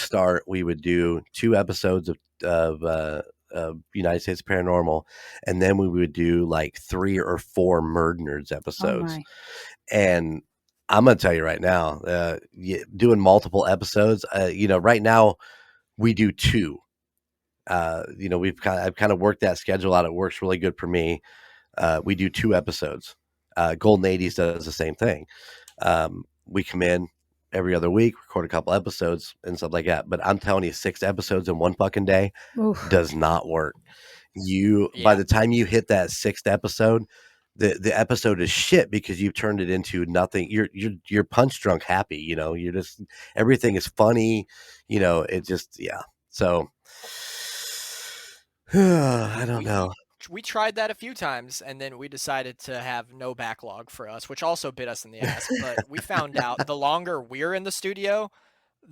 do 2 episodes of United States Paranormal, and then we would do like 3 or 4 Murd Nerds episodes. And I'm gonna tell you right now, doing multiple episodes, right now we do 2. I've kind of worked that schedule out. It works really good for me. We do 2 episodes. Golden 80s does the same thing. We come in every other week, record a couple episodes and stuff like that. But I'm telling you, 6 episodes in one fucking day does not work. By the time you hit that 6th episode, the episode is shit because you've turned it into nothing. You're punch drunk happy. You're just, everything is funny. It just, yeah. So I don't know. We tried that a few times, and then we decided to have no backlog for us, which also bit us in the ass. But we found out the longer we're in the studio,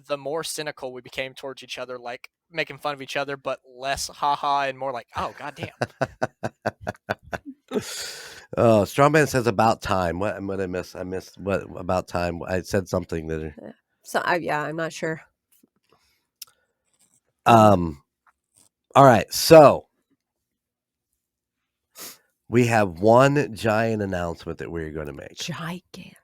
the more cynical we became towards each other, like making fun of each other, but less haha and more like, oh, goddamn. Oh, Strongman says about time. What did I miss? I missed what about time? I said something that. So I'm not sure. All right, so we have one giant announcement that we're going to make. Gigantic.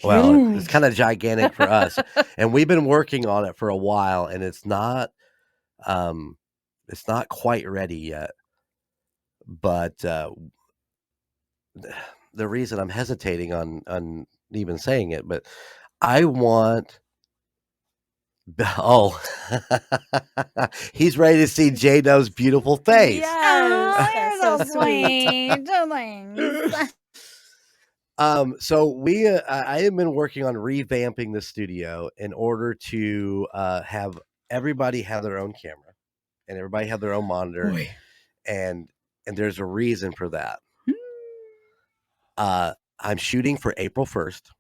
Well, it's kind of gigantic for us, and we've been working on it for a while, and it's not quite ready yet. But the reason I'm hesitating on even saying it, but I want. Oh, he's ready to see J-Do's beautiful face. Yes. You're so sweet. So I have been working on revamping the studio in order to have everybody have their own camera and everybody have their own monitor. Boy. And there's a reason for that. I'm shooting for April 1st.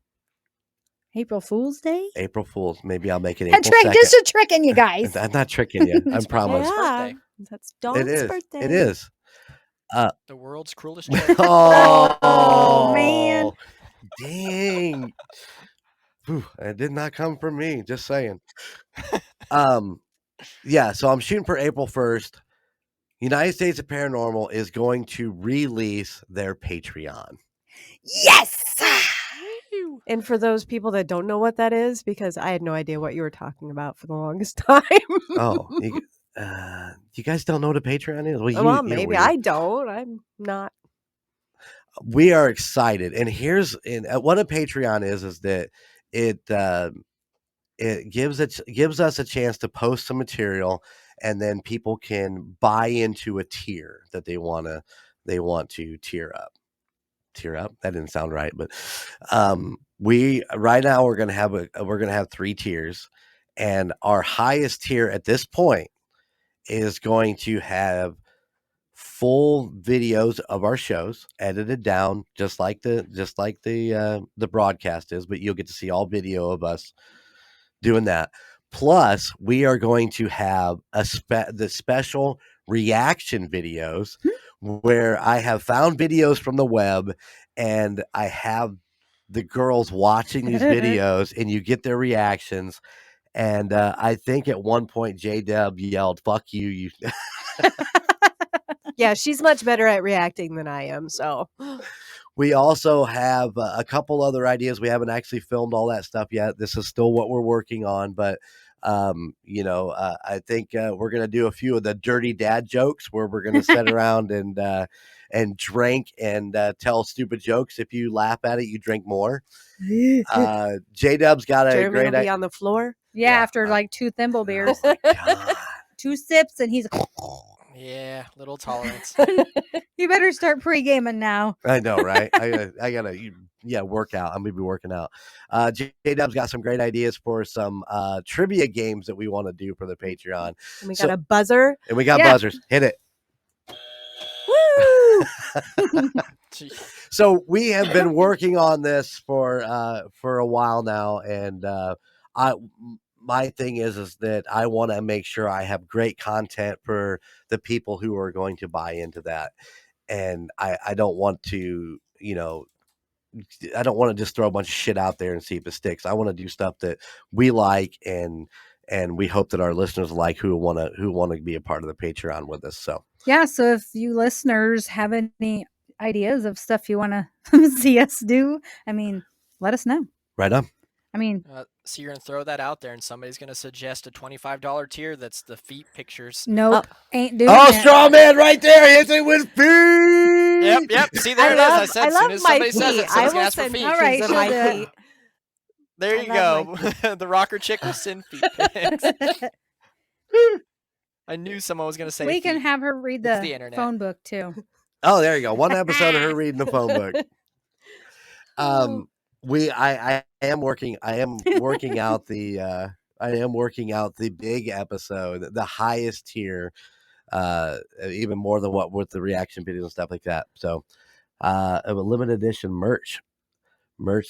April Fool's Day? April Fool's. Maybe I'll make it April 2nd. Just a tricking you guys. I'm not tricking you. I promise. Yeah, that's Dawn's birthday. It is. The world's cruelest joke. Oh man. Dang. Whew, it did not come from me. Just saying. Yeah. So I'm shooting for April 1st. United States of Paranormal is going to release their Patreon. Yes. And for those people that don't know what that is, because I had no idea what you were talking about for the longest time. Oh, you guys don't know what a Patreon is? Well, maybe I don't. I'm not. We are excited, and what a Patreon is that it gives us a chance to post some material, and then people can buy into a tier that they want to tier up. Tier up? That didn't sound right, but we right now we're gonna have 3 tiers, and our highest tier at this point is going to have full videos of our shows edited down just like the broadcast is, but you'll get to see all video of us doing that. Plus, we are going to have the special reaction videos where I have found videos from the web, and I have the girls watching these videos, and you get their reactions. And I think at one point J Dub yelled, "Fuck you, you." Yeah, she's much better at reacting than I am. So We also have a couple other ideas. We haven't actually filmed all that stuff yet. This is still what we're working on, but I think we're gonna do a few of the dirty dad jokes where we're gonna sit around and drink and tell stupid jokes. If you laugh at it, you drink more. J Dub's got a Jeremy great will be idea. on the floor. Yeah, after like 2 thimble beers, Oh my God. 2 sips, and he's. Yeah, little tolerance. You better start pre-gaming now. I know, right? I gotta work out. I'm gonna be working out. J Dub's got some great ideas for some trivia games that we want to do for the Patreon. And we got a buzzer. And we got buzzers. Hit it. Woo! So we have been working on this for a while now, and my thing is that I want to make sure I have great content for the people who are going to buy into that. And I don't want to, I don't want to just throw a bunch of shit out there and see if it sticks. I want to do stuff that we like, and we hope that our listeners like who want to be a part of the Patreon with us. So yeah, so if you listeners have any ideas of stuff you want to see us do, I mean, let us know. Right on. I mean, so you're gonna throw that out there, and somebody's gonna suggest a $25 tier that's the feet pictures. nope, ain't doing Oh, it. straw man right there hits it with feet. Yep. See, there it is. I said, as soon as somebody says it, I someone's will gonna ask for send feet. All right, pictures of my she'll do it. feet. There I you love go. The rocker chick will send feet pics. I knew someone was gonna say We can feet. have her read It's the the internet. phone book too. Oh, there you go. One episode of her reading the phone book. I am working out the big episode, the highest tier, even more than what with the reaction videos and stuff like that. So a limited edition merch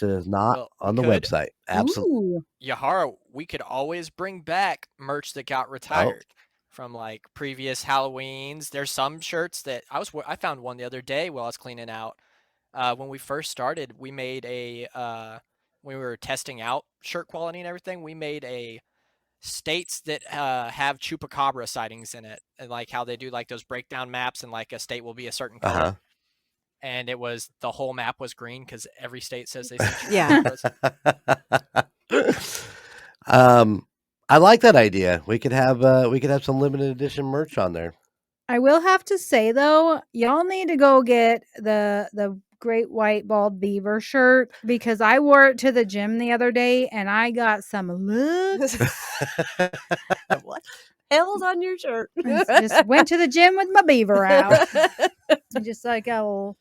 is not on the website. Absolutely. Ooh. Yahara, we could always bring back merch that got retired from like previous Halloweens. There's some shirts that I found one the other day while I was cleaning out. When we first started, we made when we were testing out shirt quality and everything, we made a states that have chupacabra sightings in it, and like how they do like those breakdown maps, and like a state will be a certain color. And it was the whole map was green because every state says they see chupacabras. I like that idea. We could have some limited edition merch on there. I will have to say though, y'all need to go get the great white bald beaver shirt, because I wore it to the gym the other day and I got some looks. What hell's on your shirt? Just went to the gym with my beaver out. Just like a little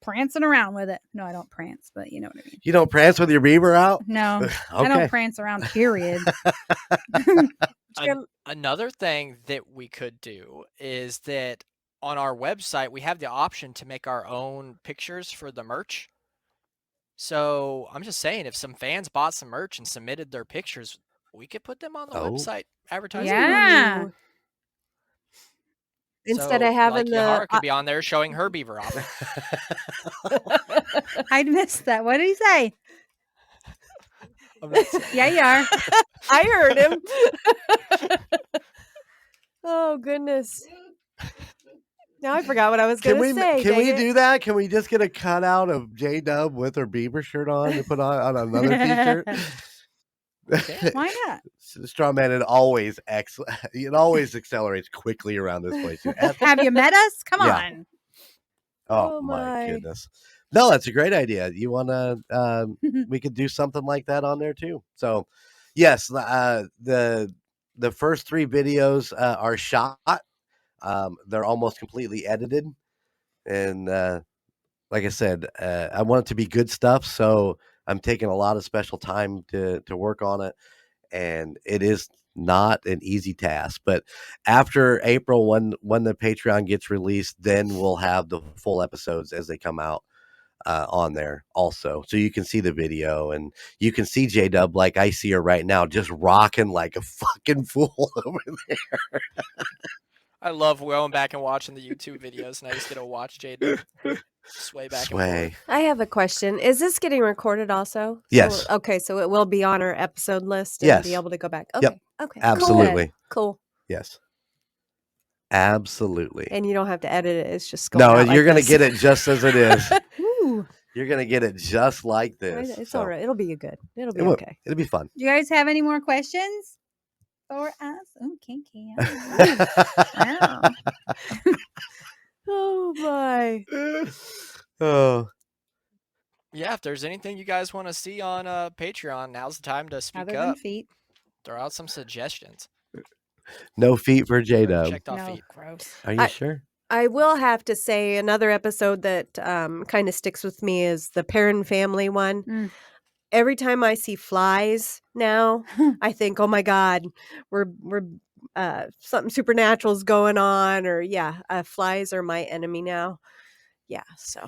prancing around with it. No, I don't prance, but you know what I mean. You don't prance with your beaver out? No, Okay. I don't prance around, period. Another thing that we could do is that on our website, we have the option to make our own pictures for the merch. So I'm just saying, if some fans bought some merch and submitted their pictures, we could put them on the website advertising. Yeah. Instead So, of having like, the Yahara could be on there showing her beaver off. I missed that. What did he say? I'm not saying Yeah, you are. I heard him. Oh goodness. Now I forgot what I was Can going we to say. can dang we it. do that? Can we just get a cutout of J Dub with her Bieber shirt on to put on another t-shirt? Why not? Strawman, it always accelerates quickly around this place. Have you met us? Come Yeah. on. Oh Oh, my my. goodness. No, that's a great idea. You want to we could do something like that on there too. So, yes, the first 3 videos are shot. They're almost completely edited, and like I said, I want it to be good stuff, so I'm taking a lot of special time to work on it, and it is not an easy task. But after April, when the Patreon gets released, then we'll have the full episodes as they come out on there also, so you can see the video and you can see J Dub like I see her right now, just rocking like a fucking fool over there. I love going back and watching the YouTube videos, and I just get to watch Jade sway back and Sway. forth. I have a question. Is this getting recorded also? Yes. So, okay, so it will be on our episode list and Yes. be able to go back. Yep. Okay. Okay. Absolutely. Cool. Yes. Absolutely. And you don't have to edit it. It's just going No, out you're like gonna this. get it just as it is. Ooh. You're gonna get it just like this. It's So, all right. It'll be good. It'll be it will. okay. It'll be fun. Do you guys have any more questions for us? Oh, kinky. Wow. Oh my. Oh, Yeah, if there's anything you guys want to see on Patreon, now's the time to speak Other than up. feet. Throw out some suggestions. no feet for J Already Dub. checked off No, feet. gross. Are you sure? I will have to say another episode that kind of sticks with me is the parent family one. Mm. Every time I see flies now, I think, "Oh my God, we're something supernatural's going on," or flies are my enemy now. Yeah, so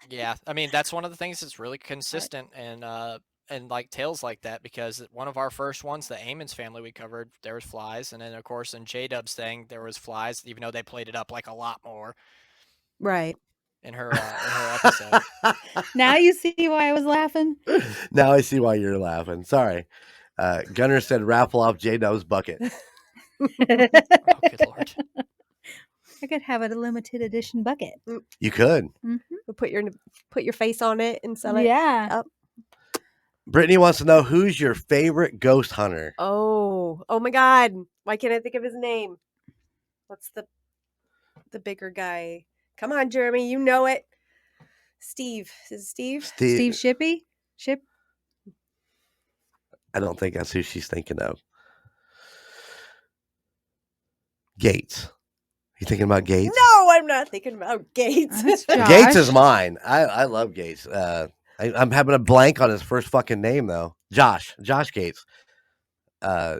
Yeah, I mean that's one of the things that's really consistent and like tales like that, because one of our first ones, the Amon's family we covered, there was flies, and then of course in J-Dub's thing there was flies, even though they played it up like a lot more right. in her episode. Now you see why I was laughing? Now I see why you're laughing. Sorry. Gunner said raffle off J Dub's bucket. Oh, good lord. I could have a limited edition bucket. You could. We'll put your face on it and sell it. Yeah. Brittany wants to know who's your favorite ghost hunter. Oh my God! Why can't I think of his name? What's the bigger guy? Come on, Jeremy, you know it. Steve. Is it Steve? Steve Shippey? Ship? I don't think that's who she's thinking of. Gates. You thinking about Gates? No, I'm not thinking about Gates. That's Gates is Josh. mine. I love Gates. I'm having a blank on his first fucking name though. Josh Gates.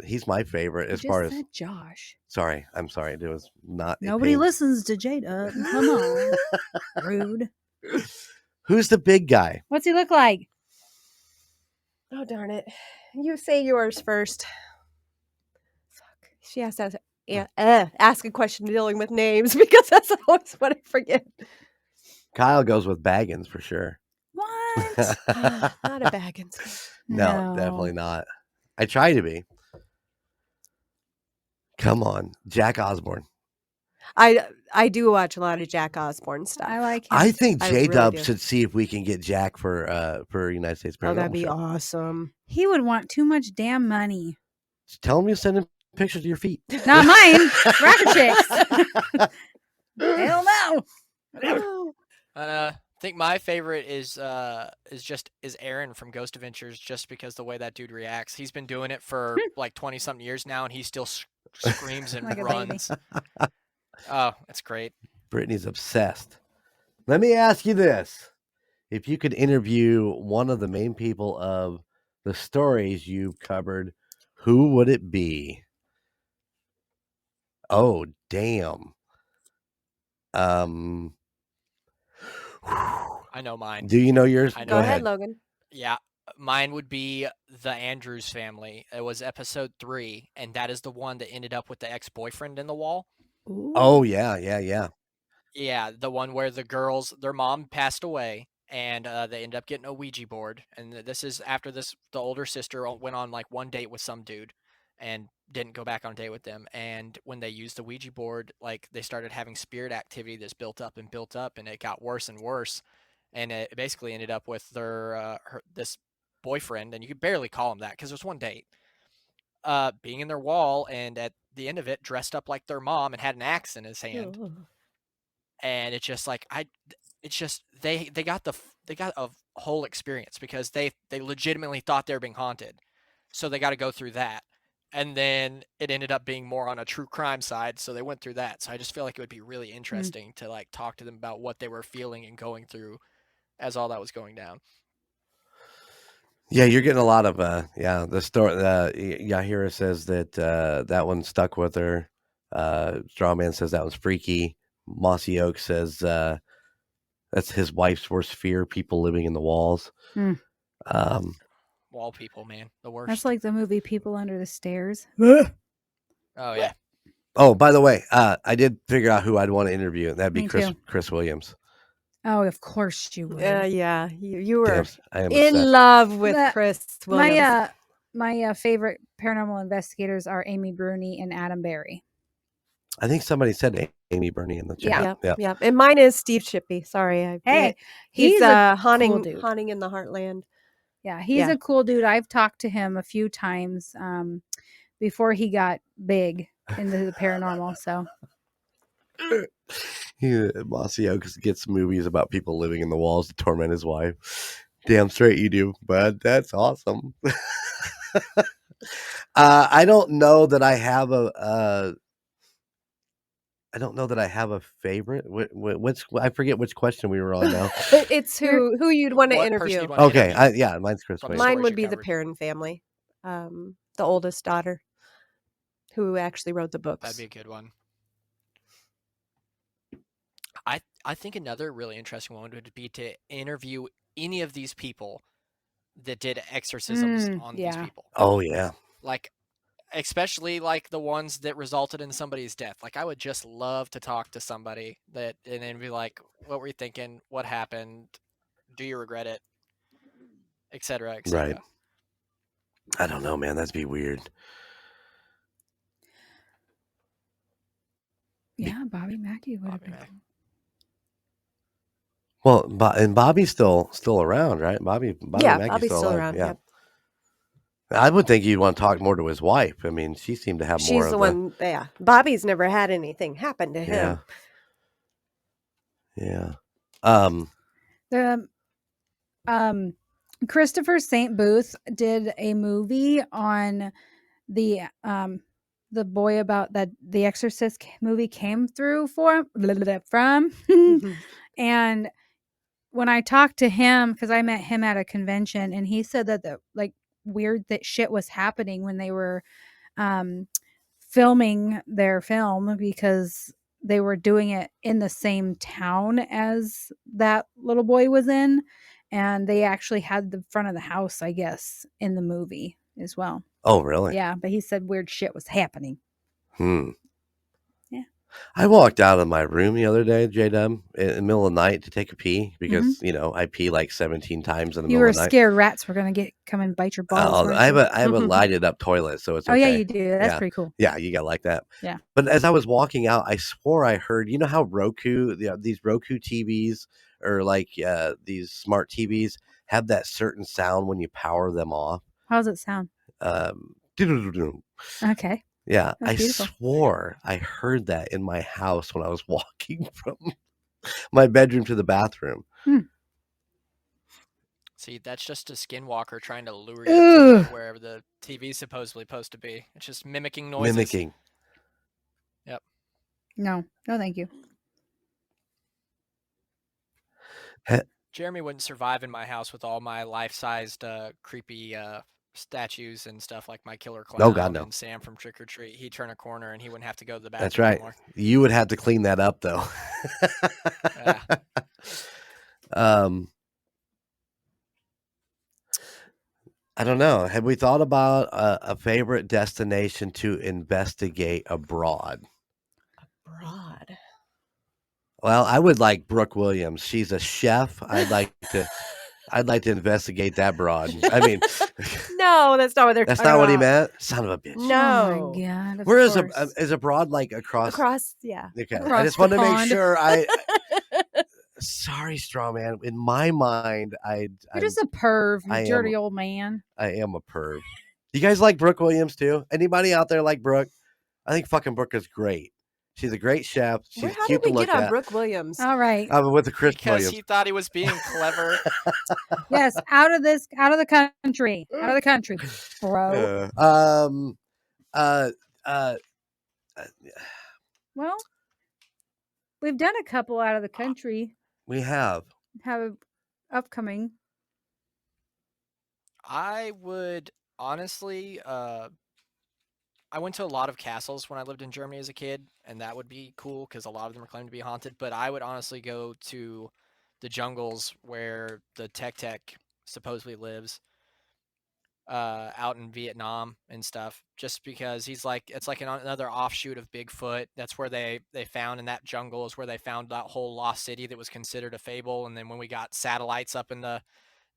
He's my favorite You as just far as. said Josh. Sorry, I'm sorry. It was not. a Nobody pain. listens to Jada. Come on. Rude. Who's the big guy? What's he look like? Oh darn it! You say yours first. Fuck. She has to ask a question dealing with names because that's always what I forget. Kyle goes with Baggins for sure. What? Not a Baggins. No, definitely not. I try to be. Come on, Jack Osborne. I do watch a lot of Jack Osborne stuff. I like him. I think I J really Dub do. should see if we can get Jack for United States Paranormal. Oh, that'd be Show. awesome. He would want too much damn money. Tell him you send him pictures of your feet. Not mine. Rocket chicks. Hell no. I think my favorite is Aaron from Ghost Adventures, just because the way that dude reacts. He's been doing it for like 20 something years now, and he still screams and Like a baby. runs. Oh, it's great. Brittany's obsessed. Let me ask you this. If you could interview one of the main people of the stories you've covered, who would it be? Oh, damn. I know mine. Do you know yours? I know Go ahead, Logan. Yeah, Mine would be the Andrews family. It was episode 3, and that is the one that ended up with the ex-boyfriend in the wall. Oh yeah, yeah, yeah. Yeah, the one where the girls, their mom passed away, and they ended up getting a Ouija board. And this is after this, the older sister went on like one date with some dude, and didn't go back on a date with them. And when they used the Ouija board, like they started having spirit activity that's built up, and it got worse and worse. And it basically ended up with this boyfriend, and you could barely call him that because it was one date, being in their wall, and at the end of it, dressed up like their mom and had an axe in his hand. And it's just like it's just they got a whole experience because they legitimately thought they were being haunted, so they got to go through that, and then it ended up being more on a true crime side, so they went through that. So I just feel like it would be really interesting to like talk to them about what they were feeling and going through as all that was going down. Yeah, you're getting a lot of the story. Yahira says that that one stuck with her. Strawman says that one's freaky. Mossy Oak says that's his wife's worst fear: people living in the walls. Wall people, man, the worst. That's like the movie People Under the Stairs. Oh yeah. Oh, by the way, I did figure out who I'd want to interview, and that'd be Me Chris too. Chris Williams. Oh, of course you would. Yeah, you were I am in obsessed. love with That- Chris Williams. My favorite paranormal investigators are Amy Bruni and Adam Berry. I think somebody said Amy Burney in the chat. Yeah. And mine is Steve Shippey. Sorry, Hey, he's a haunting cool dude. haunting in the Heartland. Yeah, he's a cool dude. I've talked to him a few times before he got big into the paranormal. So Mossy Oaks gets movies about people living in the walls to torment his wife. Damn straight you do, bud. That's awesome. I don't know that I have a favorite. Which I forget which question we were on now. It's who you'd want to What person interview. you'd want to Okay, interview. mine's Chris From Williams. Mine stories would you be the covered. Perrin family, the oldest daughter, who actually wrote the books. That'd be a good one. I think another really interesting one would be to interview any of these people that did exorcisms on these people. Oh yeah. Like, especially like the ones that resulted in somebody's death. Like, I would just love to talk to somebody that and then be like, what were you thinking? What happened? Do you regret it? Etc. Etc. Right. I don't know, man. That'd be weird. yeah, Bobby Mackey would have been cool. Well, and Bobby's still around, right? Bobby Mackey's Bobby's still alive. around. Yeah. Yep. I would think you'd want to talk more to his wife. I mean, she seemed to have more She's of the one. Yeah, Bobby's never had anything happen to him. Yeah. The Christopher St. Booth did a movie on the boy about that the Exorcist movie came through from and when I talked to him, because I met him at a convention, and he said that the like weird that shit was happening when they were filming their film because they were doing it in the same town as that little boy was in, and they actually had the front of the house, I guess, in the movie as well. Oh, really? Yeah, but he said weird shit was happening. Yeah. I walked out of my room the other day, J-Dub, in the middle of the night to take a pee because, I pee like 17 times in the middle of the night. You were scared rats were going to come and bite your balls. I have a lighted up toilet, so it's okay. Oh, yeah, you do. That's pretty cool. Yeah, you got like that. Yeah. But as I was walking out, I swore I heard, you know how these Roku TVs or like these smart TVs have that certain sound when you power them off? How does it sound? Okay. Yeah, That's I beautiful. swore I heard that in my house when I was walking from my bedroom to the bathroom. See, that's just a skinwalker trying to lure you to wherever the TV's supposedly supposed to be. It's just mimicking noises. Mimicking. Yep. No, thank you. Jeremy wouldn't survive in my house with all my life-sized creepy statues and stuff like my killer clown Oh, God, no. and Sam from Trick or Treat. He'd turn a corner and he wouldn't have to go to the bathroom That's right. anymore. You would have to clean that up, though. Yeah. I don't know. Have we thought about a favorite destination to investigate abroad? Broad. Well, I would like Brooke Williams. She's a chef. I'd like to investigate that broad. I mean, No, that's not what they're that's talking not what he about. meant. Son of a bitch. Oh No. my god! Of Where is course. is abroad like across? Across, yeah. Okay, I Across just the wanted to make pond. sure. Sorry, straw man. In my mind, You're just a perv, you I am- dirty old man. I am a perv. You guys like Brooke Williams too? Anybody out there like Brooke? I think fucking Brooke is great. She's a great chef. She's How cute did to we look get on at. Brooke Williams? All right. With the Chris Because Williams. he thought he was being clever. Yes, out of the country. Out of the country, bro. Well, we've done a couple out of the country. We have Upcoming. I would honestly, I went to a lot of castles when I lived in Germany as a kid, and that would be cool because a lot of them are claimed to be haunted. But I would honestly go to the jungles where the Tech supposedly lives, out in Vietnam and stuff. Just because it's like another offshoot of Bigfoot. That's where they found in that jungle is where they found that whole lost city that was considered a fable. And then when we got satellites up in the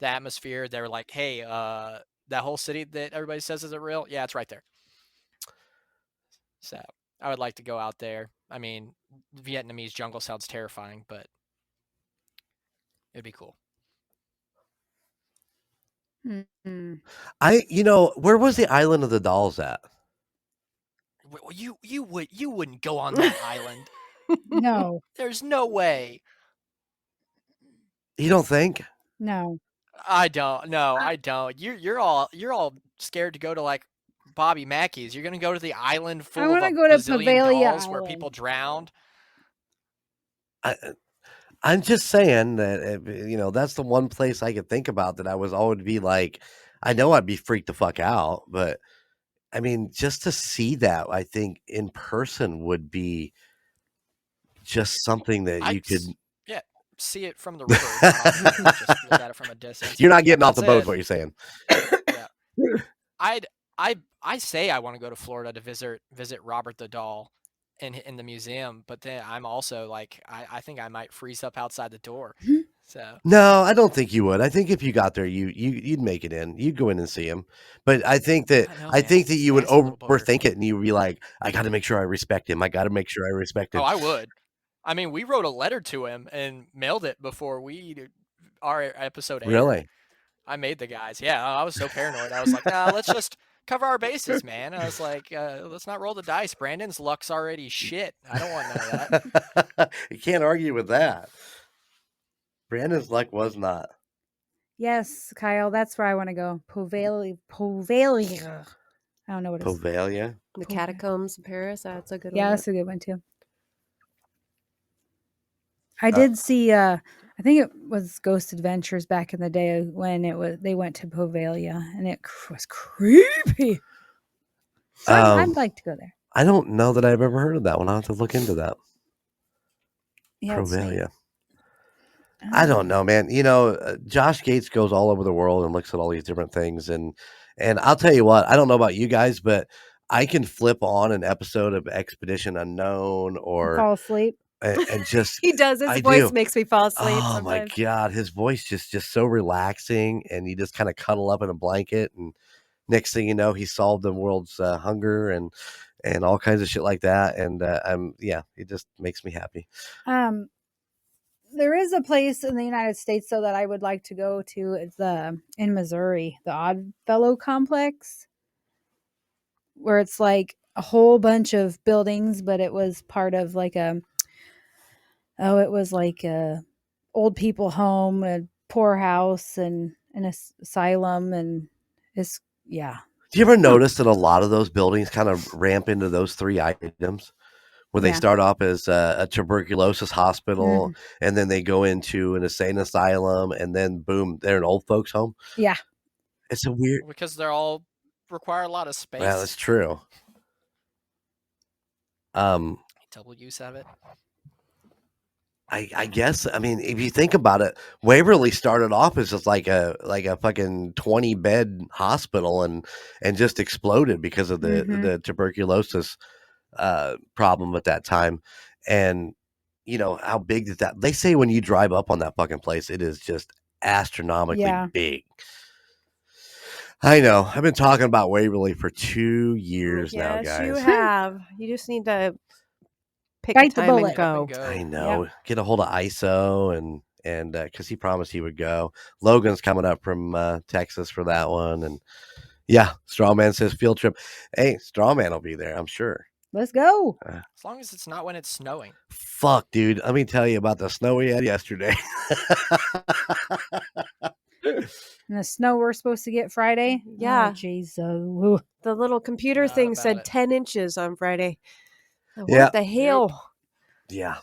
atmosphere, they were like, hey, that whole city that everybody says isn't real, yeah, it's right there. So I would like to go out there. I mean, Vietnamese jungle sounds terrifying, but it'd be cool. Mm-hmm. Where was the Island of the Dolls at? Well, you wouldn't go on that island. No. There's no way. You don't think? No. I don't. No, I don't. You're all scared to go to like Bobby Mackey's. You're gonna go to the island full of wanna a go to bazillion Poveglia dolls where Island. people drowned. I'm just saying that that's the one place I could think about that I was always be like, I know I'd be freaked the fuck out, but I mean, just to see that, I think in person would be just something that you could. Yeah, see it from the river. Not off the boat, just look at it from a distance. You're not getting off the That's boat, it. is what you're saying. Yeah. I say I want to go to Florida to visit Robert the Doll in the museum, but then I'm also like I think I might freeze up outside the door. So No, I don't think you would. I think if you got there, you'd make it in. You'd go in and see him. But I think that you would overthink it, and you'd be like, I got to make sure I respect him. I got to make sure I respect him. Oh, I would. I mean, we wrote a letter to him and mailed it before our episode aired. Really? I made the guys. Yeah, I was so paranoid. I was like, nah, let's just cover our bases, man. I was like, let's not roll the dice. Brandon's luck's already shit. I don't want none of that. You can't argue with that. Brandon's luck was not. Yes, Kyle, that's where I want to go. Poveglia. I don't know what it is. Poveglia? The catacombs in Paris. That's a good one. Yeah, that's a good one too. I did see I think it was Ghost Adventures back in the day when they went to Poveglia, and it was creepy. So I'd like to go there. I don't know that I've ever heard of that one. I'll have to look into that. Yeah, Poveglia. I don't know, man. Josh Gates goes all over the world and looks at all these different things, and I'll tell you what, I don't know about you guys, but I can flip on an episode of Expedition Unknown or fall asleep. And just he does. His voice makes me fall asleep. Oh sometimes. my god, his voice just so relaxing, and you just kind of cuddle up in a blanket, and next thing you know, he solved the world's hunger and all kinds of shit like that, and it just makes me happy. There is a place in the United States though that I would like to go to. It's in Missouri, the Oddfellow Complex, where it's like a whole bunch of buildings, but it was part of like a old people home, a poorhouse, and an asylum, and it's Do you ever notice that a lot of those buildings kind of ramp into those three items? Where they start off as a tuberculosis hospital, and then they go into an insane asylum, and then boom, they're an old folks home. Yeah, it's a weird because they're all require a lot of space. Well, that's true. Double use of it. I guess, I mean, if you think about it, Waverly started off as just like a fucking 20-bed hospital and just exploded because of the tuberculosis problem at that time. And you know how big is that? They say when you drive up on that fucking place, it is just astronomically Yeah. big. I know. I've been talking about Waverly for 2 years now, Yes, you guys. have. You just need to pick a Bite the time and bullet. Up and go. I go. know. Get a hold of ISO and because he promised he would go. Logan's coming up from Texas for that one, and yeah, Strawman says field trip. Hey, Strawman will be there, I'm sure. Let's go. As long as it's not when it's snowing. Fuck, dude. Let me tell you about the snow we had yesterday. And the snow we're supposed to get Friday. Yeah. Oh, jeez. Ooh. The little computer Not thing about said it. 10 inches on Friday. What Yeah. the hell? Yeah.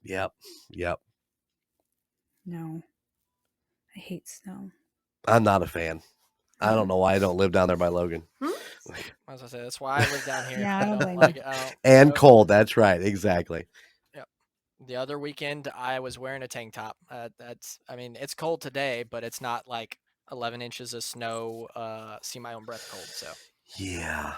Yep. No. I hate snow. I'm not a fan. I don't know why I don't live down there by Logan. As I say, that's why I live down here. Yeah, I don't blame like you. it. I don't- And Yep. cold. That's right. Exactly. The other weekend, I was wearing a tank top. I mean, it's cold today, but it's not like 11 inches of snow. See my own breath cold. So Yeah.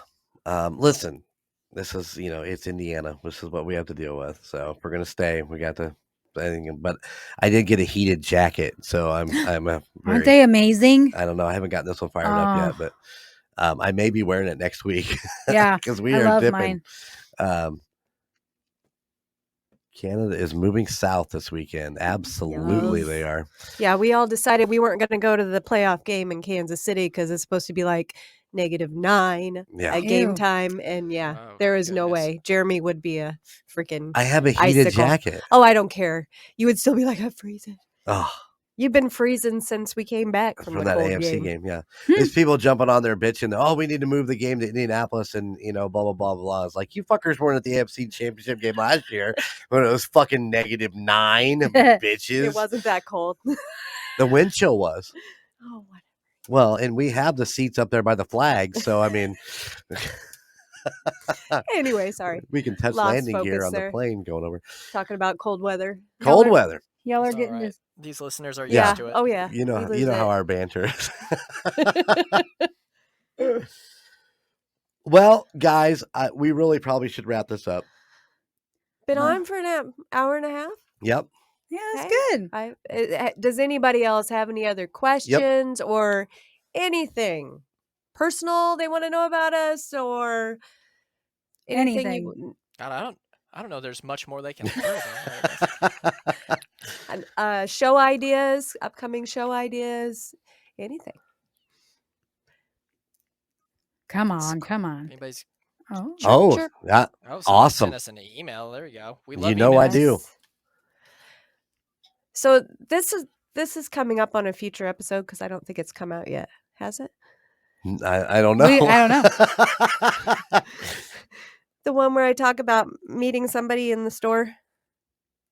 Listen, this is, it's Indiana. This is what we have to deal with. So if we're going to stay, we got to. But I did get a heated jacket, so I'm a Aren't they very. amazing? I don't know. I haven't gotten this one fired up yet, but I may be wearing it next week. Yeah, because we I are love dipping. mine. Canada is moving south this weekend. Absolutely, Yes. they are. Yeah, we all decided we weren't going to go to the playoff game in Kansas City because it's supposed to be like -9 Yeah. at game Ew. time. And yeah, Oh, there is no goodness. way. Jeremy would be a freaking I have a heated icicle. jacket. Oh, I don't care. You would still be like, I'm freezing. Oh, You've been freezing since we came back from the that cold AFC game. game. Yeah. There's people jumping on there bitching. Oh, we need to move the game to Indianapolis and, blah, blah, blah, blah. It's like, you fuckers weren't at the AFC championship game last year when it was fucking -9, bitches. It wasn't that cold. The wind chill was. Oh, what? Well, and we have the seats up there by the flag. So, I mean, Anyway, sorry. we can touch Lost landing gear focus on the there. plane going over. Talking about cold weather. Cold Y'all are- weather. Y'all are It's all getting right. this. These listeners are Yeah. used to it. Oh, yeah. You know, We lose how it. our banter is. Well, guys, we really probably should wrap this up. Been Huh. on for an hour and a half. Yep. Yeah, that's Okay. good. Does anybody else have any other questions or anything personal they want to know about us or anything? Anything. God, I don't know. There's much more they can throw there. Show ideas, upcoming show ideas, anything. Come on. Anybody's Oh. Oh, Sure. yeah. somebody Awesome. sent us an email. There you go. We love You know I emails. do. So this is coming up on a future episode because I don't think it's come out yet. Has it? I don't know. I don't know. The one where I talk about meeting somebody in the store.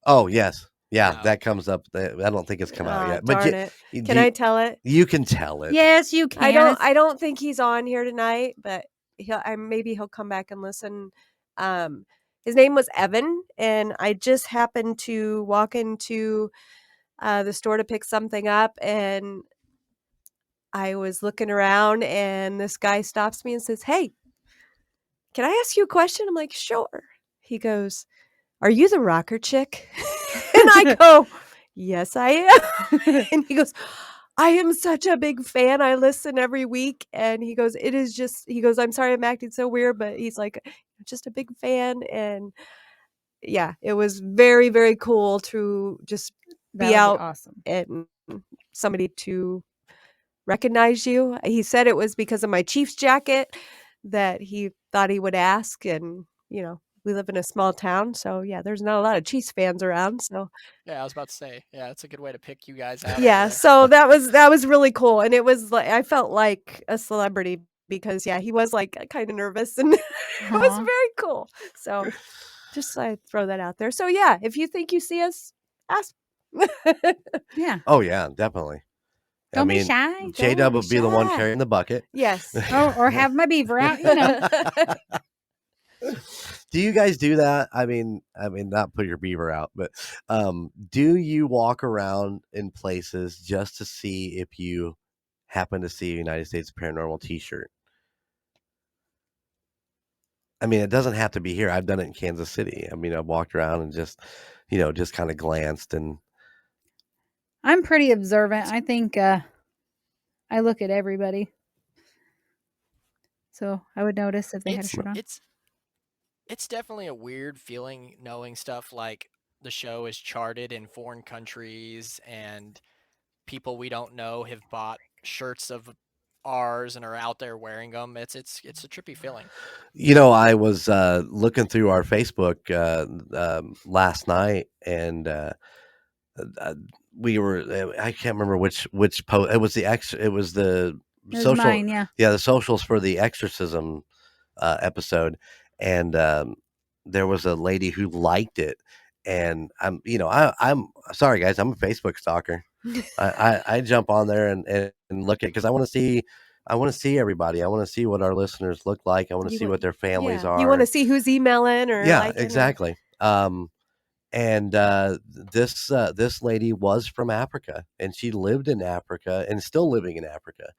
Oh, yes. Yeah, No. that comes up. I don't think it's come out Ah, yet. darn But it. Can I tell it? You can tell it. Yes, you can. I don't think he's on here tonight, but maybe he'll come back and listen. His name was Evan, and I just happened to walk into the store to pick something up, and I was looking around, and this guy stops me and says, "Hey, can I ask you a question?" I'm like, "Sure." He goes, "Are you the rocker chick?" And I go, "Yes, I am." And he goes, "I am such a big fan. I listen every week." And he goes, "I'm sorry I'm acting so weird," but he's like, "Just a big fan." And yeah, it was very, very cool to just That be would out awesome. and somebody to recognize you. He said it was because of my Chiefs jacket that he thought he would ask. And, we live in a small town. So, yeah, there's not a lot of Chiefs fans around. So, Yeah, I was about to say. Yeah, that's a good way to pick you guys out. yeah, over there. so that was really cool. And it was like I felt like a celebrity because, yeah, he was like kind of nervous and it was Aw. very cool. So, just I throw that out there. So, yeah, if you think you see us, ask. Yeah. Oh, yeah, definitely. Don't be shy. J-Dub be would be the one shy. carrying the bucket. Yes. Or have my beaver out, you know. Do you guys do that? I mean, not put your beaver out, but do you walk around in places just to see if you happen to see a United States Paranormal T-shirt? I mean, it doesn't have to be here. I've done it in Kansas City. I mean, I've walked around and just, just kind of glanced and I'm pretty observant. I think I look at everybody. So I would notice if they had a It's shirt on. it's it's definitely a weird feeling knowing stuff like the show is charted in foreign countries and people we don't know have bought shirts of ours and are out there wearing them. It's a trippy feeling. I was looking through our Facebook last night, and uh, we were I can't remember which post it was. It was the It was social, mine, yeah. yeah, the socials for the exorcism episode, and there was a lady who liked it, and I'm sorry guys, I'm a Facebook stalker. I jump on there and look at, because I want to see everybody. I want to see what our listeners look like. I want to You see want, what their families yeah, you want to are. see who's emailing or Yeah, liking or exactly. And this lady was from Africa, and she lived in Africa and still living in Africa.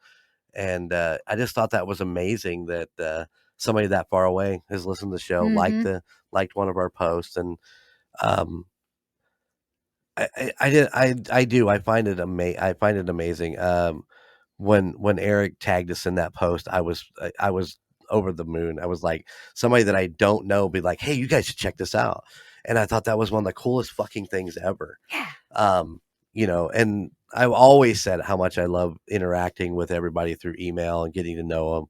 And I just thought that was amazing that somebody that far away has listened to the show, Mm-hmm. liked one of our posts, and um, I find it I find it amazing. When Eric tagged us in that post, I was over the moon. I was like, somebody that I don't know be like, hey, you guys should check this out. And I thought that was one of the coolest fucking things ever. Yeah. And I've always said how much I love interacting with everybody through email and getting to know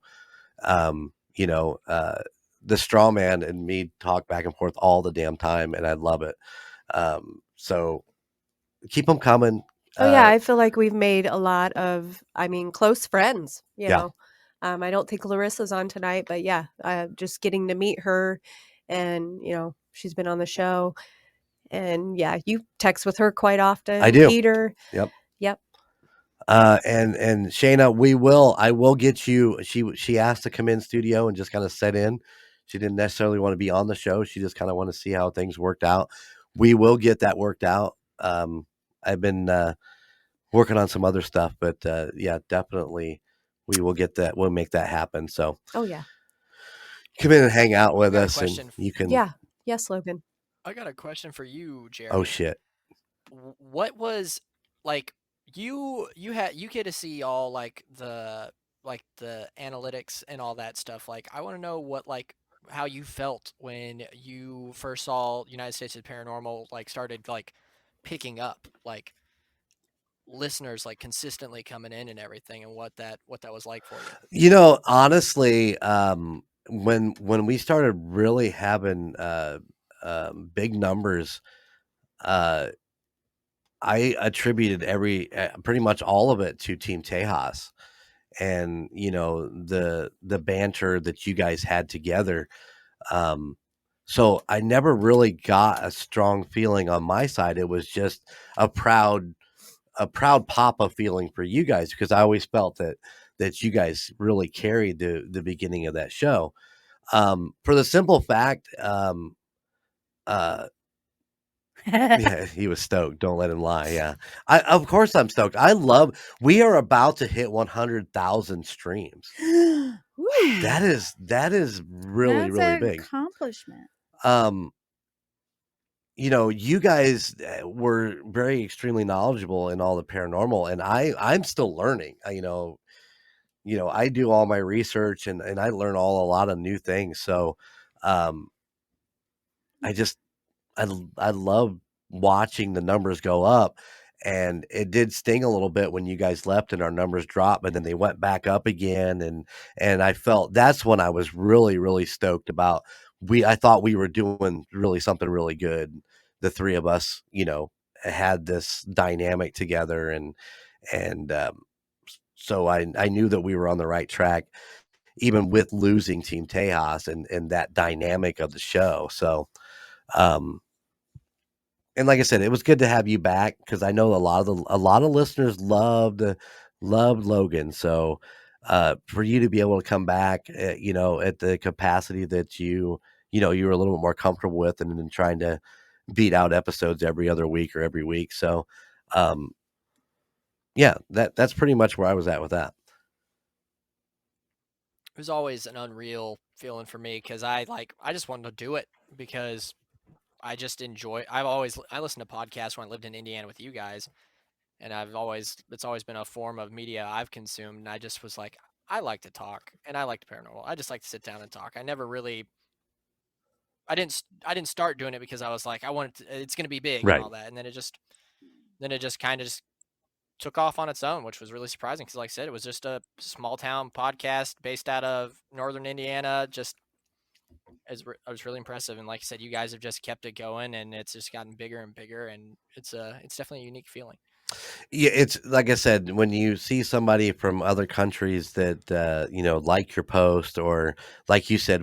them. The straw man and me talk back and forth all the damn time, and I love it. So keep them coming. Oh yeah, I feel like we've made a lot of, close friends, Yeah. I don't think Larissa's on tonight, but yeah, just getting to meet her, and she's been on the show, and yeah, you text with her quite often. I do. Peter. Yep. Yep. And Shayna, I will get you. She asked to come in studio and just kind of set in. She didn't necessarily want to be on the show. She just kind of want to see how things worked out. We will get that worked out. I've been working on some other stuff, but yeah, definitely we will get that. We'll make that happen. So Oh yeah. come in and hang out with got a us, and question. you can. Yeah. Yes, Logan. I got a question for you, Oh Jeremy. shit. What was like you get to see all the analytics and all that stuff. Like I want to know how you felt when you first saw United States of Paranormal started picking up listeners consistently coming in and everything, and what that was like for you. Honestly, when we started really having big numbers, uh, I attributed pretty much all of it to Team Tejas, and the banter that you guys had together. Um, so I never really got a strong feeling on my side. It was just a proud papa feeling for you guys, because I always felt that you guys really carried the beginning of that show. For the simple fact, uh, yeah, he was stoked. Don't let him lie. Yeah, of course I'm stoked. We are about to hit 100,000 streams. That is really That's really an big. accomplishment. You guys were very extremely knowledgeable in all the paranormal, and I'm still learning. I do all my research, and I learn a lot of new things. So, um, I just I love watching the numbers go up, and it did sting a little bit when you guys left and our numbers dropped, but then they went back up again, and I felt that's when I was really really stoked about. I thought we were doing really something really good. The three of us, had this dynamic together, and so I knew that we were on the right track, even with losing Team Tejas and that dynamic of the show. So, um, and like I said, it was good to have you back, because I know a lot of listeners loved Logan. So, for you to be able to come back, at the capacity that you were a little bit more comfortable with, and then trying to beat out episodes every other week or every week. So, yeah, that's pretty much where I was at with that. It was always an unreal feeling for me because I just wanted to do it because I just enjoy. I listened to podcasts when I lived in Indiana with you guys, and it's always been a form of media I've consumed. And I just was like, I like to talk, and I like the paranormal. I just like to sit down and talk. I never really, I didn't start doing it because I was like, it's going to be big and Right. all that, and then it just kind of just took off on its own, which was really surprising because, like I said, it was just a small town podcast based out of northern Indiana. It was really impressive, and like I said, you guys have just kept it going, and it's just gotten bigger and bigger, and it's definitely a unique feeling. Yeah, it's like I said, when you see somebody from other countries that like your post, or like you said,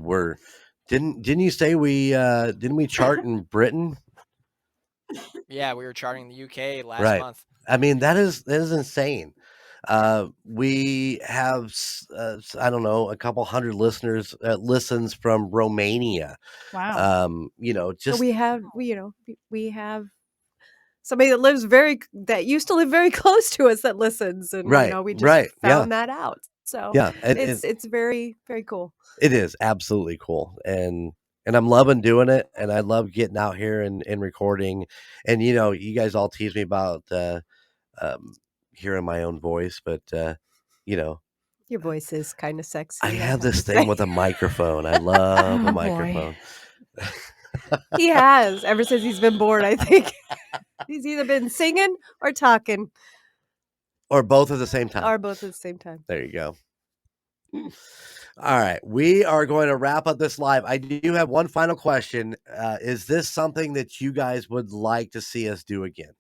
didn't you say didn't we chart in Britain? Yeah, we were charting the UK last Right. month. I mean, that is insane. We have I don't know, a couple hundred listeners listens from Romania. Wow. Just we have somebody that used to live very close to us that listens, and right, we just right, yeah, found that out. So yeah, it's very, very cool. it is absolutely cool, and I'm loving doing it, and I love getting out here and recording. And you guys all tease me about hearing my own voice, but Your voice is kind of sexy. I have to this say. thing with a microphone. I love Oh, a boy. microphone. He has ever since he's been born. I think he's either been singing or talking, Or both at the same time. or both at the same time. There you go. All right, we are going to wrap up this live. I do have one final question. Is this something that you guys would like to see us do again?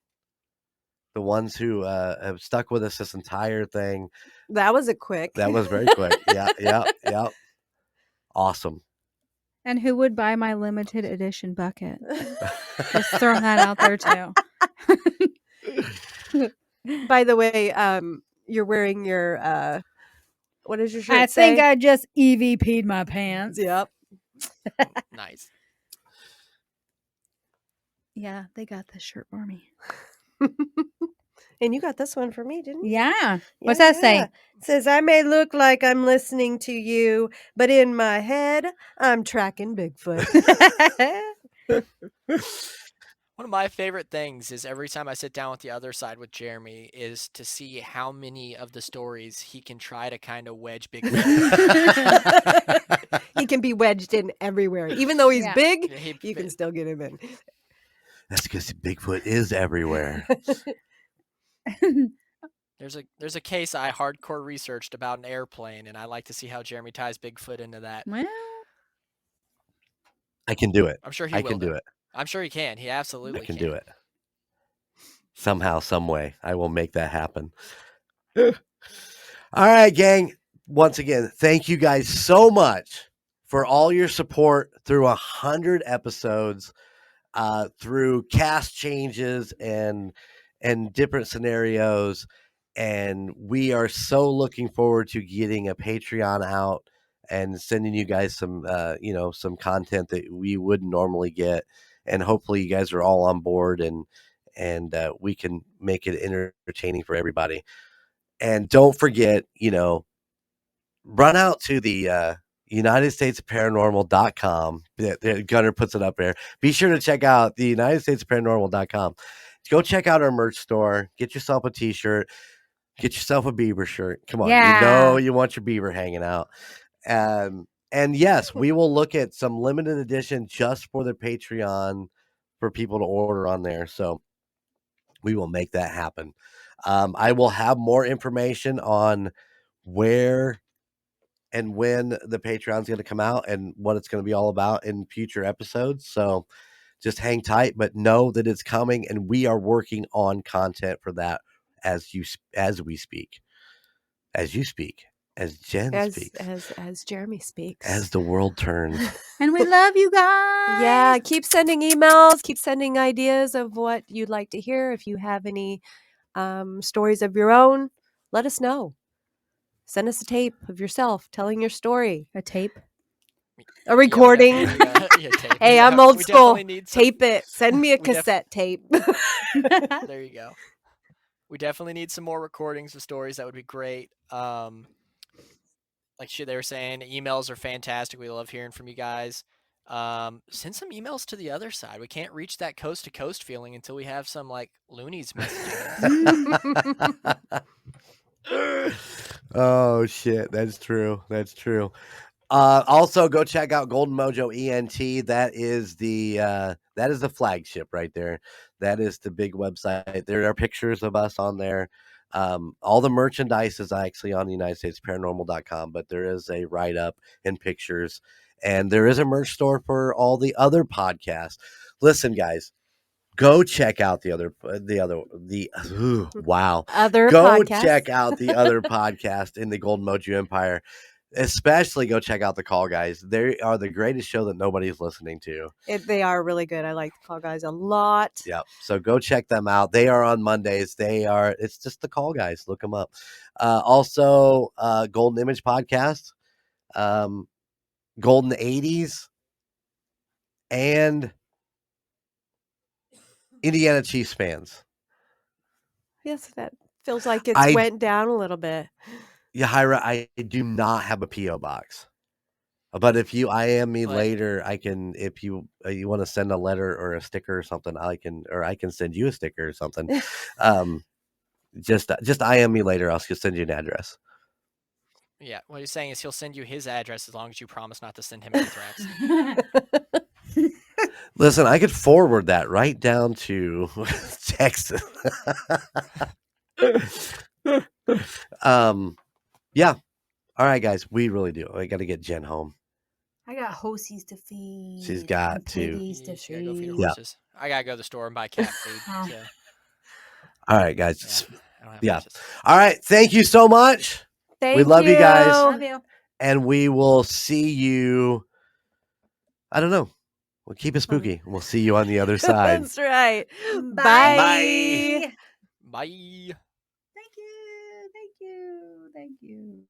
The ones who have stuck with us this entire thing. That was a quick. That was very quick. Yeah. Awesome. And who would buy my limited edition bucket? Just throwing that out there too. By the way, you're wearing your what does your shirt I say? think I just EVP'd my pants. Yep. Nice. Yeah, they got this shirt for me. And you got this one for me, didn't you? Yeah. What's that say? It says, I may look like I'm listening to you, but in my head, I'm tracking Bigfoot. One of my favorite things is every time I sit down with the other side with Jeremy is to see how many of the stories he can try to kind of wedge Bigfoot. He can be wedged in everywhere. Even though he's Yeah. big, Yeah, you can still get him in. That's because Bigfoot is everywhere. There's a case I hardcore researched about an airplane, and I like to see how Jeremy ties Bigfoot into that. Well, I can do it. I'm sure he I will. can do it. I'm sure he can. He absolutely I can do it. Somehow, some way, I will make that happen. All right, gang. Once again, thank you guys so much for all your support through 100 episodes, through cast changes and different scenarios. And we are so looking forward to getting a Patreon out and sending you guys some, some content that we wouldn't normally get. And hopefully you guys are all on board, and we can make it entertaining for everybody. And don't forget, run out to the UnitedStatesParanormal.com. Gunner puts it up there. Be sure to check out the UnitedStatesParanormal.com. Go check out our merch store. Get yourself a t-shirt. Get yourself a beaver shirt. Come on. Yeah. You want your beaver hanging out. And yes, we will look at some limited edition just for the Patreon for people to order on there. So we will make that happen. I will have more information on where and when the Patreon's going to come out and what it's going to be all about in future episodes. So just hang tight, but know that it's coming, and we are working on content for that as we speak, as you speak, as Jen speaks, as Jeremy speaks, as the world turns. And we love you guys. Yeah, keep sending emails, keep sending ideas of what you'd like to hear. If you have any stories of your own, let us know. Send us a tape of yourself telling your story. A tape. A recording. Yeah, tape. Hey, Yeah, I'm old we school. definitely need some, Tape it. Send me a we def- cassette tape. there you go. We definitely need some more recordings of stories. That would be great. Like they were saying, emails are fantastic. We love hearing from you guys. Send some emails to the other side. We can't reach that coast to coast feeling until we have some like loonies messaging us. Oh shit, that's true. That's true. Also, go check out Golden Mojo ENT. That is the flagship right there. That is the big website. There are pictures of us on there. All the merchandise is actually on the United States Paranormal.com, but there is a write up and pictures, and there is a merch store for all the other podcasts. Listen, guys, go check out the Other go podcasts. check out the other podcast in the Golden Mojo Empire. Especially go check out the Call Guys. They are the greatest show that nobody's listening to. They are really good. I like the Call Guys a lot. Yeah. So go check them out. They are on Mondays. It's just the Call Guys. Look them up. Also, Golden Image Podcast, Golden 80s, and Indiana Chiefs fans. Yes, that feels like it's went down a little bit. Yeah, Hyra, I do not have a P.O. box. But if you IM me later, I can. If you want to send a letter or a sticker or something, I can send you a sticker or something. Just IM me later. I'll just send you an address. Yeah, what he's saying is he'll send you his address as long as you promise not to send him anthrax. Listen, I could forward that right down to Texas. Yeah. All right, guys, we really do. I got to get Jen home. I got hosies to feed. She's got to. To feed. Go feed her horses. I gotta go to the store and buy cat food. So. All right, guys. Yeah. All right. Thank you so much. We love you guys. Love you. And we will see you. I don't know. We'll keep it spooky. We'll see you on the other side. That's right. Bye. Bye. Bye. Thank you. Thank you. Thank you.